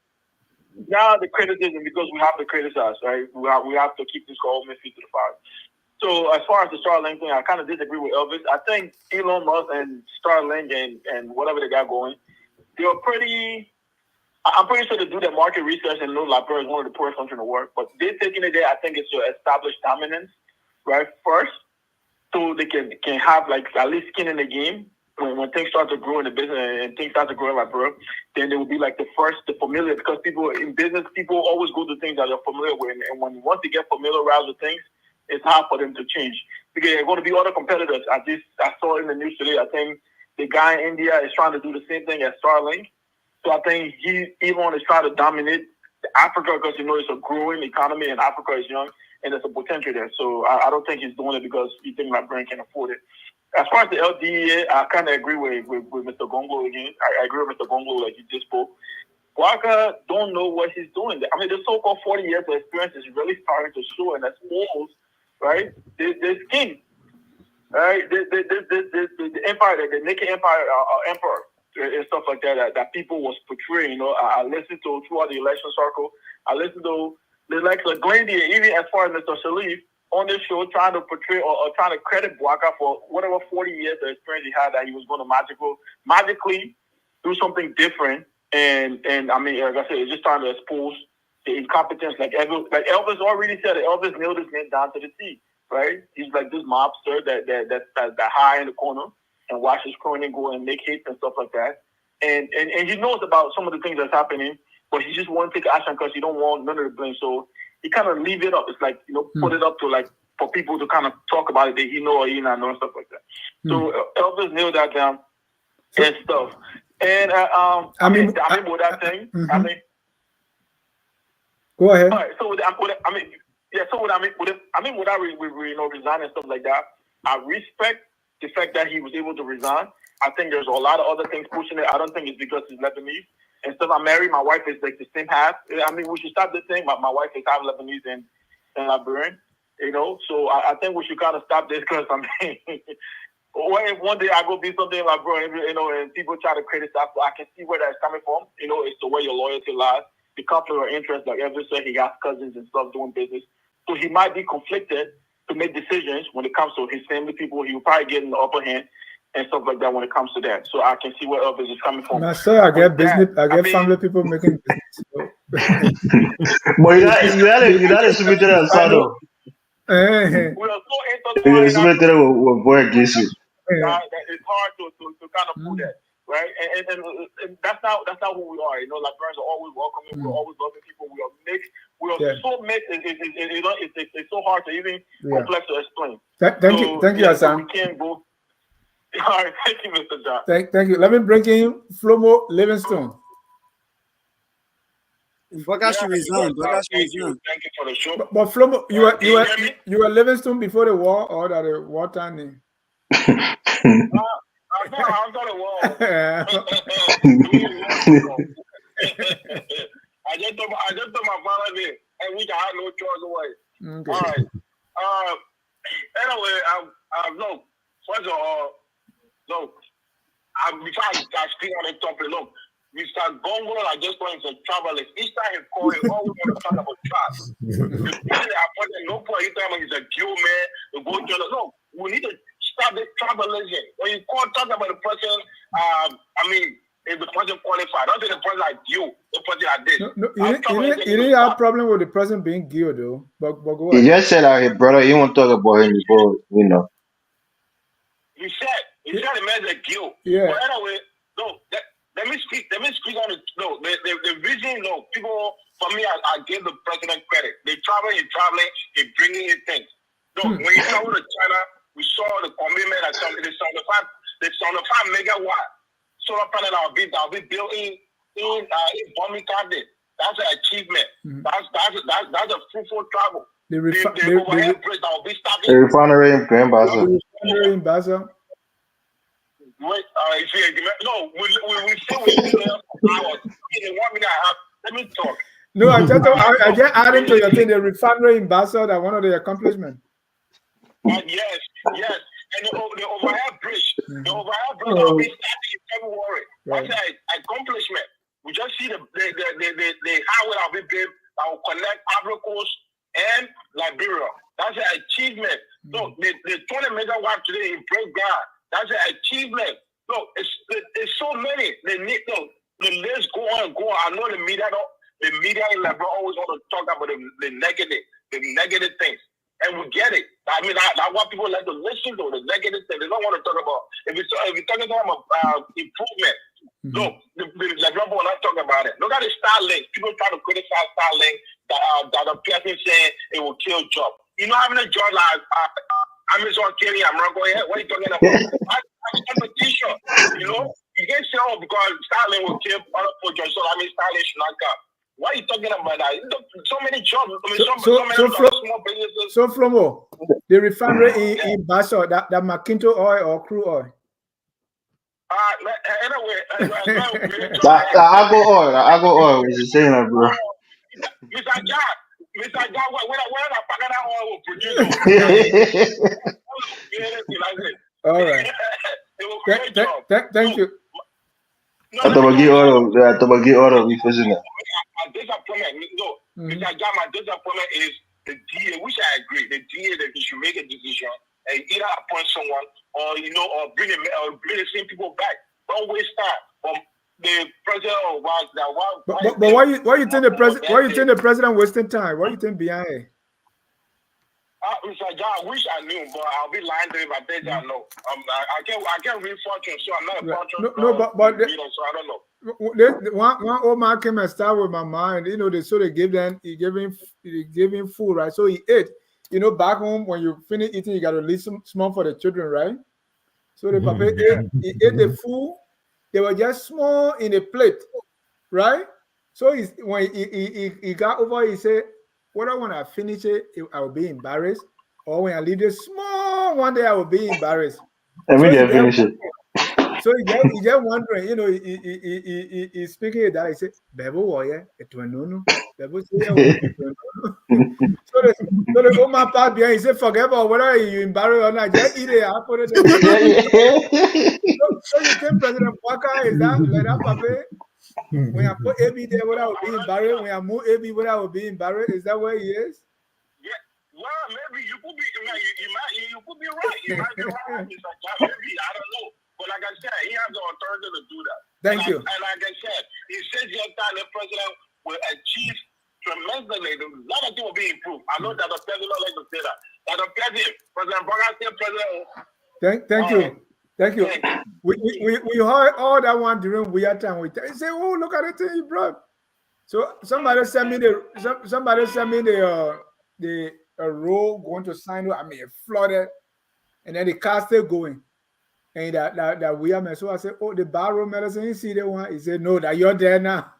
now the criticism, because we have to criticize, right? We have to keep this whole feet to the fire. So as far as the Starlink thing, I kind of disagree with Elvis. I think Elon Musk and Starlink and whatever they got going, I'm pretty sure they do their market research and know Liberia is one of the poorest countries in the world. But they're taking it there, I think it's to establish dominance, right, first. So they can have like at least skin in the game when things start to grow in the business and things start to grow in Liberia, then they will be like the familiar, because people in business, people always go to things that they're familiar with. And once they get familiarized with things, it's hard for them to change because there are going to be other competitors. I saw in the news today, I think the guy in India is trying to do the same thing as Starlink. So I think Elon is trying to dominate Africa because, it's a growing economy and Africa is young and there's a potential there. So I don't think he's doing it because he thinks Liberia can afford it. As far as the LDEA, I kind of agree with Mr. Gongo again. I agree with Mr. Gongo like he just spoke. Waka don't know what he's doing. I mean, the so-called 40 years of experience is really starting to show, and that's almost right. There's king, right? The empire, the naked empire, emperor, and stuff like that people was portraying. I listened to throughout the election circle. I listened to the Alexa Glandier, even as far as Mr. Shalif on this show, trying to portray or trying to credit Boakai for whatever 40 years of experience he had, that he was going to magically do something different. And I mean, like I said, it's just trying to expose the incompetence. Like Elvis already said, Elvis nailed his man down to the T, right? He's like this mobster that high in the corner and watch his crony go and make hits and stuff like that. And he knows about some of the things that's happening, but he just won't take action because he don't want none of the blame. So he kind of leave it up. It's like, put it up to like for people to kind of talk about it that he know or he not know and stuff like that. So Elvis nailed that down and stuff. And I mean, with that thing, I mean, go ahead. All right. So with without resign and stuff like that, I respect the fact that he was able to resign. I think there's a lot of other things pushing it. I don't think it's because he's Lebanese. And stuff. I'm married. My wife is like the same half. I mean, we should stop this thing. My wife is half Lebanese and Liberian. So I think we should kind of stop this because I mean. Or if one day I go be something like bro, and people try to criticize, I can see where that's coming from. It's the way your loyalty lies, the conflict of interest. Like Ever said, he got cousins and stuff doing business, so he might be conflicted to make decisions when it comes to his family people. He will probably get in the upper hand and stuff like that when it comes to that. So I can see where Elvis is coming from. I say I get business. I get family people making business. But you got to submit to that, Sado. We are so intertwined. Will work against you. It's hard to kind of pull that, right? And that's not who we are. Liberians are always welcoming. We're always loving people. We are mixed. We are so mixed. It's so hard to even complex to explain. Thank you, Hassan. We can't go. All right, thank you, Mr. John. Thank you. Let me bring in Flomo Livingstone. Boakai should resign. Thank you for the show. But Flomo, you were Livingstone before the war or that the wartime name? I thought it was. I just took my father there, and we had no choice away. Okay. All right. Anyway, look. First of all, look. Before I speak on the topic, look. Mr. Gongo, I just going to travel. Each time he call, he always want to talk about trust. No point. Each time he's a Jew man, the go to the no. We need to stop this tribalism. When you talk about the person, if the person qualified, don't say the person like you, the person like this. You didn't have a problem with the person being Gil though. But go ahead. He just said out here, brother, he won't talk about him before, He said the man's a Gil. Yeah. But anyway, no, let me speak on the vision. No, people, for me, I give the president credit. They traveling, they bringing in things. No, when you travel to China, We saw the commitment at the 75 megawatt solar panel that will be built in Bombay County. That's an achievement. That's a fruitful travel. The overhead bridge that will be starting. The refinery in Grand Baza. The refinery in Baza. Wait, no, we still with hours. In 1 minute, let me talk. No, I just adding to your thing, the refinery in Baza, that one of the accomplishments. Yes, and the overhead bridge, will be starting in February. Right. That's an accomplishment. We just see the highway that will be built that will connect Ivory Coast and Liberia. That's an achievement. So the 20 megawatt today in breakdown. That's an achievement. No, it's so many. The list go on and go on. I know the media in Liberia always want to talk about the negative things. And we get it. I mean, I want people like to listen to the negative things. They don't want to talk about if you're talking about improvement. No, the Liberia will not talk about it. Look at the Starlink. People try to criticize Starlink that the person saying it will kill jobs. You know how many jobs like Amazon carrying America here? What are you talking about? That's competition. You know, you can't say, oh, because Starlink will kill other jobs, so I mean Starlink should not come. Why are you talking about that? So many jobs. I mean, so many small businesses. So Flomo, the refinery in Basso, that McKinto oil or crude oil? Anyway, I go oil. What you saying, bro? Mr. John, where the Pagana oil will produce? All right. Thank you. I thought about get oil. We fishing it. My disappointment, Mr. John, my disappointment is the DA, which I agree. The DA that he should make a decision and either appoint someone or bring the same people back. Don't waste time. The president But why you think the president wasting time? Why you think behind it? Mr. John, I wish I knew, but I'll be lying to you if I think I know. I can't read fortune, so I'm not a fortune. But reader, so I don't know. One old man came and started with my mind. You know, they gave him food, right? So he ate. You know, back home when you finish eating, you gotta leave some small for the children, right? So the papa ate the food. They were just small in a plate, right? So when he got over, he said, whether when I finish it, I will be embarrassed, or when I leave this small one day, I will be embarrassed. Finish it. So he just wondering, you know, he's speaking that. He said, Bebo warrior, it will no. Bebo say, so the old man part behind, he said, forget about whether you embarrassed or not, just eat it. I put it in. So you think President Boakai is that like that, Papa? When I put AB there, whether I will be embarrassed. When I move AB, whether I will be embarrassed. Is that where he is? Yeah. Well, maybe you could be. You could be right. You might be right. Maybe I don't know. But like I said, he has the authority to do that. Thank you. And like I said, he says the president will achieve tremendously. A lot of things will be improved. I know that the president like to say that. That the President Boakai said, President. Thank you. Thank you. We heard all that one during weird time. We say, oh, look at the thing you brought. So somebody sent me the road going to sign. I mean, it flooded, and then the car still going. And that we are. So I said, oh, the barrow medicine. You see the one? He said, no, that you're there now.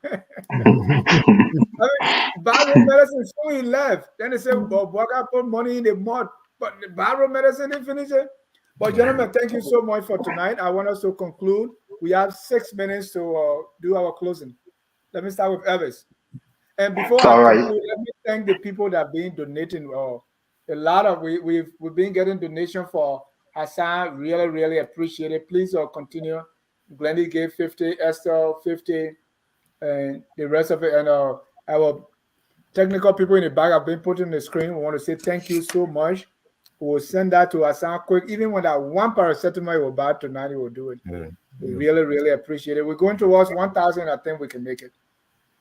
Barrow medicine. So he left. Then they said, well, Boakai put money in the mud, but the barrow medicine didn't finish it. But gentlemen, thank you so much for tonight. I want us to conclude. We have 6 minutes to do our closing. Let me start with Elvis. And before I conclude, let me thank the people that have been donating. A lot of we've been getting donation for Hassan. Really, really appreciate it. Please continue. Glendy gave 50, Esther 50, and the rest of it. And our technical people in the back have been putting the screen. We want to say thank you so much. We'll send that to Hassan quick. Even when that one paracetamol will buy tonight, he will do it. Yeah. We really, really appreciate it. We're going towards 1,000. I think we can make it.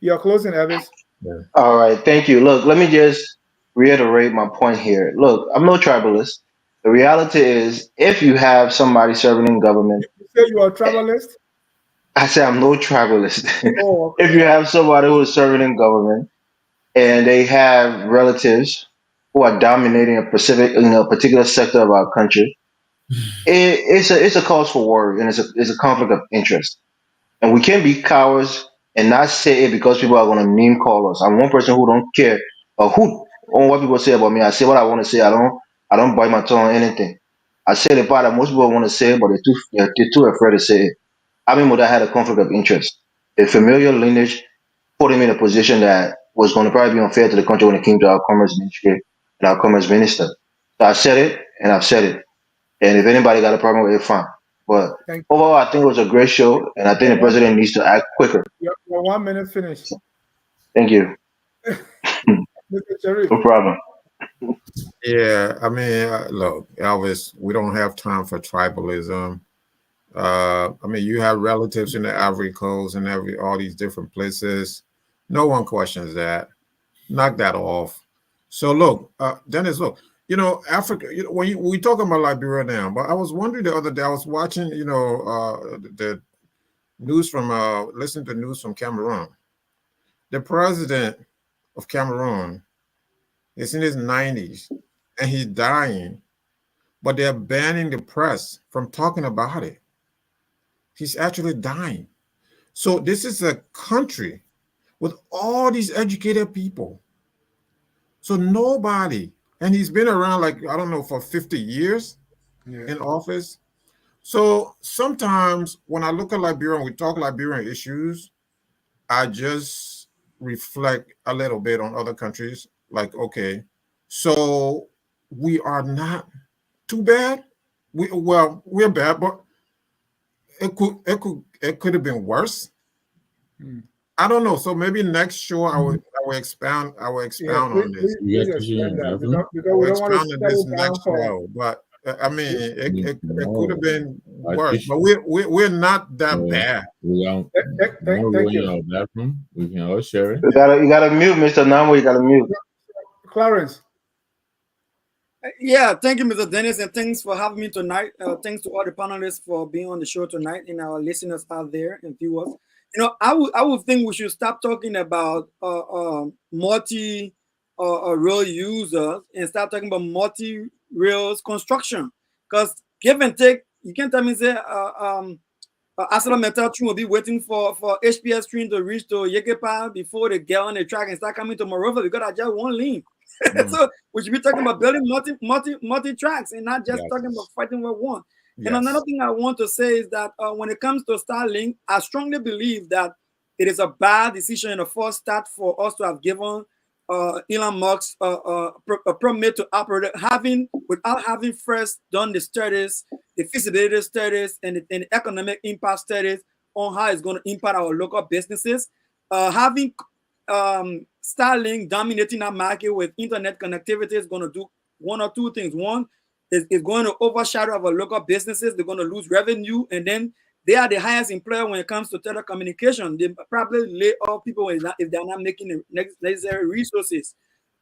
You're closing, Elvis. Yeah. All right. Thank you. Look, let me just reiterate my point here. Look, I'm no tribalist. The reality is, if you have somebody serving in government. You say you are a tribalist? I say I'm no tribalist. Oh, okay. If you have somebody who is serving in government and they have relatives who are dominating a particular sector of our country, it's a cause for worry, and it's a conflict of interest. And we can't be cowards and not say it because people are gonna name call us. I'm one person who don't care or who on what people say about me. I say what I want to say. I don't bite my tongue on anything. I say the part that most people want to say, but they're too afraid to say it. I mean, that had a conflict of interest. A familiar lineage put him in a position that was going to probably be unfair to the country when it came to our commerce ministry and our commerce minister. So I said it, and I've said it. And if anybody got a problem with it, fine. But Thank overall, I think it was a great show, and I think the president needs to act quicker. you. Your 1 minute finish. Thank you. Mr. Sharif. No problem. Yeah, I mean, look, Elvis, we don't have time for tribalism. I mean, you have relatives in the Ivory Coast and all these different places. No one questions that. Knock that off. So look, Dennis, look, Africa. We talking about Liberia now, but I was wondering the other day. I was watching, the news from listening to news from Cameroon. The president of Cameroon is in his 90s and he's dying, but they're banning the press from talking about it. He's actually dying. So this is a country with all these educated people. So nobody, and he's been around like, I don't know, for 50 years in office. So sometimes when I look at Liberia and we talk Liberian issues, I just reflect a little bit on other countries. Like, okay, so we are not too bad. We're bad, but it could have been worse. I don't know. So maybe next show I will expound on this. Please explain that, because we don't want to Expound on this next show. But I mean, it could have been worse. But we're not that bad. Thank you. Bathroom. We can all share it. You gotta mute, Mr. Namo. You gotta mute. Clarence. Yeah, thank you, Mr. Dennis, and thanks for having me tonight. Thanks to all the panelists for being on the show tonight and our listeners out there and viewers. I would think we should stop talking about multi rail users and start talking about multi rails construction. Because give and take, you can't tell me say ArcelorMittal train will be waiting for HPS train to reach to Yekepa before they get on the track and start coming to Morova because I just one lane. So we should be talking about building multi tracks and not just talking about fighting with one. Yes. And another thing I want to say is that when it comes to Starlink, I strongly believe that it is a bad decision in the first start for us to have given Elon Musk a permit to operate, without having first done the studies, the feasibility studies, and the economic impact studies on how it's going to impact our local businesses. Having Starlink dominating our market with internet connectivity is going to do one or two things. One, is going to overshadow our local businesses. They're going to lose revenue, and then they are the highest employer when it comes to telecommunication. They probably lay off people if they're not making the necessary resources.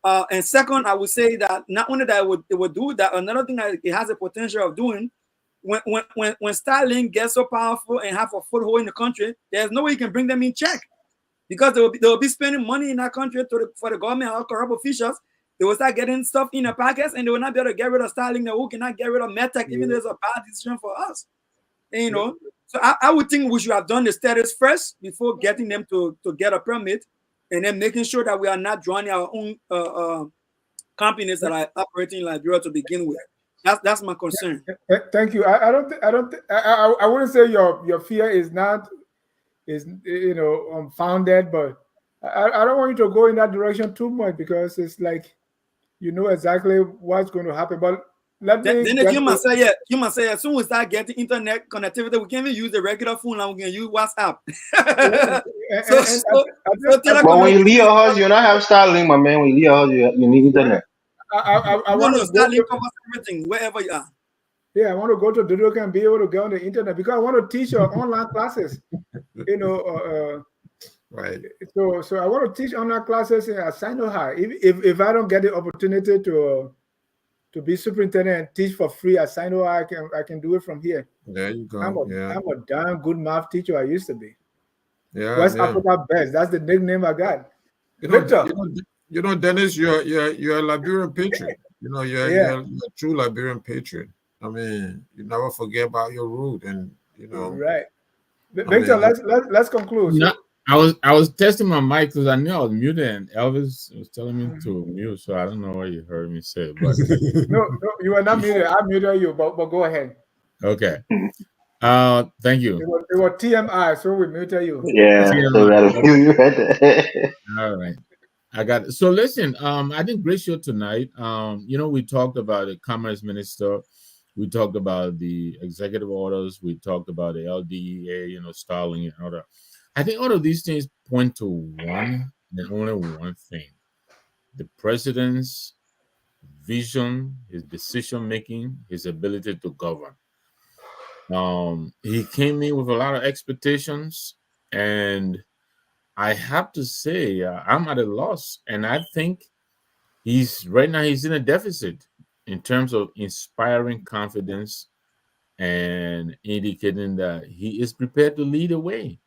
And second, I would say that not only that it would do that, another thing that it has a potential of doing, when Starlink gets so powerful and have a foothold in the country, there's no way you can bring them in check, because they will be spending money in that country for the government or corrupt officials. They will start getting stuff in the packets, and they will not be able to get rid of Starlink. Who cannot get rid of MedTech, even though it's a bad decision for us. And, so I would think we should have done the status first before getting them to get a permit, and then making sure that we are not drawing our own companies that are operating in Liberia to begin with. That's my concern. Thank you. I wouldn't say your fear is unfounded, but I don't want you to go in that direction too much, because it's like you know exactly what's going to happen. But you must say as soon as we start getting internet connectivity, we can't even use the regular phone now. We can use WhatsApp. But when you leave your house, you don't have Starlink, my man. When you leave your house, you need internet. I want to Starlink covers everything wherever you are. Yeah, I want to go to Duduka and be able to get on the internet, because I want to teach online classes. Right. So I want to teach online classes at Sino High. If I don't get the opportunity to be superintendent and teach for free at Sino High, I can do it from here. There you go. I'm a damn good math teacher. I used to be. Yeah. West Africa Best. That's the nickname I got. Victor. Dennis, you're a Liberian patriot. You're a true Liberian patriot. I mean, you never forget about your root, and you know. Right. I Victor, mean, let's conclude. No, So, I was testing my mic because I knew I was muted, and Elvis was telling me to mute. So I don't know what you heard me say, but no, you are not muted. I muted you, but go ahead. okay. Thank you. It was TMI, so we muted you. Yeah, so you read that. All right. I got it. So listen, I think great show tonight. You know, we talked about the commerce minister, we talked about the executive orders, we talked about the LDEA, you know, Starling and other. I think all of these things point to one and only one thing: the president's vision, his decision making, his ability to govern. He came in with a lot of expectations, and I have to say, I'm at a loss, and I think he's right now he's in a deficit in terms of inspiring confidence and indicating that he is prepared to lead the way.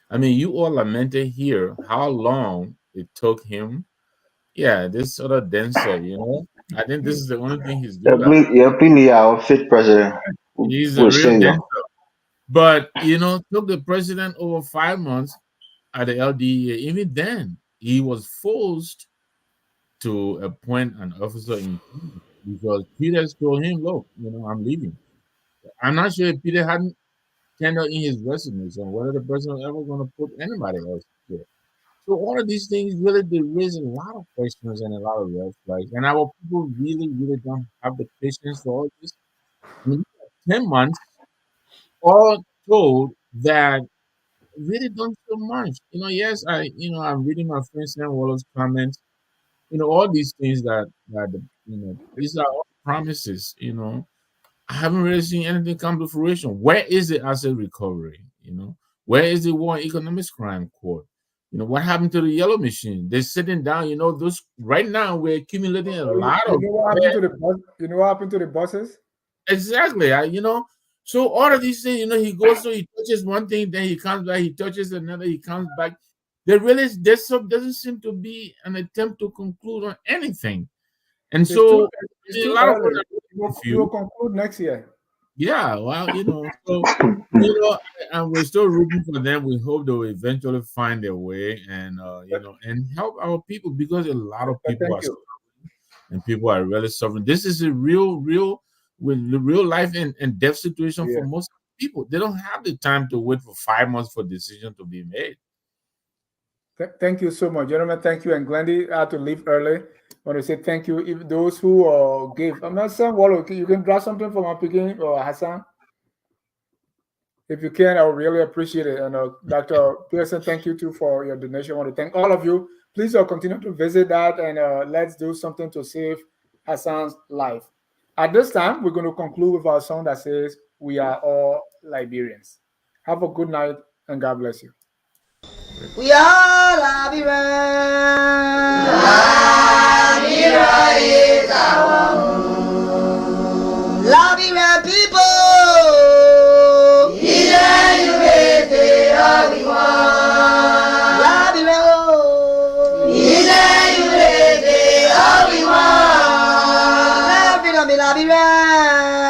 I mean, you all lamented here how long it took him. Yeah, this sort of dancer, you know. I think this is the only thing he's good at. Please, our fit president He's a will real sing you. dancer. But you know, took the president over 5 months at the LDEA. Even then, he was forced to appoint an officer in chief because Peter told him, "Look, you know, I'm leaving." I'm not sure if Peter hadn't tendered in his resignation whether the president was ever going to put anybody else there. So all of these things really did raise a lot of questions and a lot of red flags. And our people really, really don't have the patience for all this. I mean, 10 months, all told, that really don't so much. You know, yes, I'm reading my friend Sam Waller's comments. You know, all these things these are all promises. You know, I haven't really seen anything come to fruition. Where is the asset recovery? You know, where is the war on economics crime court? You know, what happened to the yellow machine? They're sitting down. You know, those right now we're accumulating a lot You of. know what happened to the bus? You know what happened to the buses? Exactly. So all of these things, you know, he goes to, he touches one thing, then he comes back, he touches another, he comes back. There doesn't seem to be an attempt to conclude on anything. And so it's a too lot of early. us are You will confused. conclude next year. Yeah, well, and we're still rooting for them. We hope they will eventually find their way and and help our people, because a lot of people are Thank you. and people are really suffering. This is a real with the real life and death situation for most people. They don't have the time to wait for 5 months for decision to be made. Thank you so much, gentlemen. Thank you. And Glendy, I had to leave early. I want to say thank you. If those who gave, I'm not saying, well, you can draw something from our beginning, or Hassan. If you can, I would really appreciate it. And Dr. Pearson, thank you too for your donation. I want to thank all of you. Please continue to visit that, and let's do something to save Hassan's life. At this time, we're going to conclude with our song that says, "We are all Liberians." Have a good night, and God bless you. We are Liberians. Liberia is our home. Liberian people. Liberia.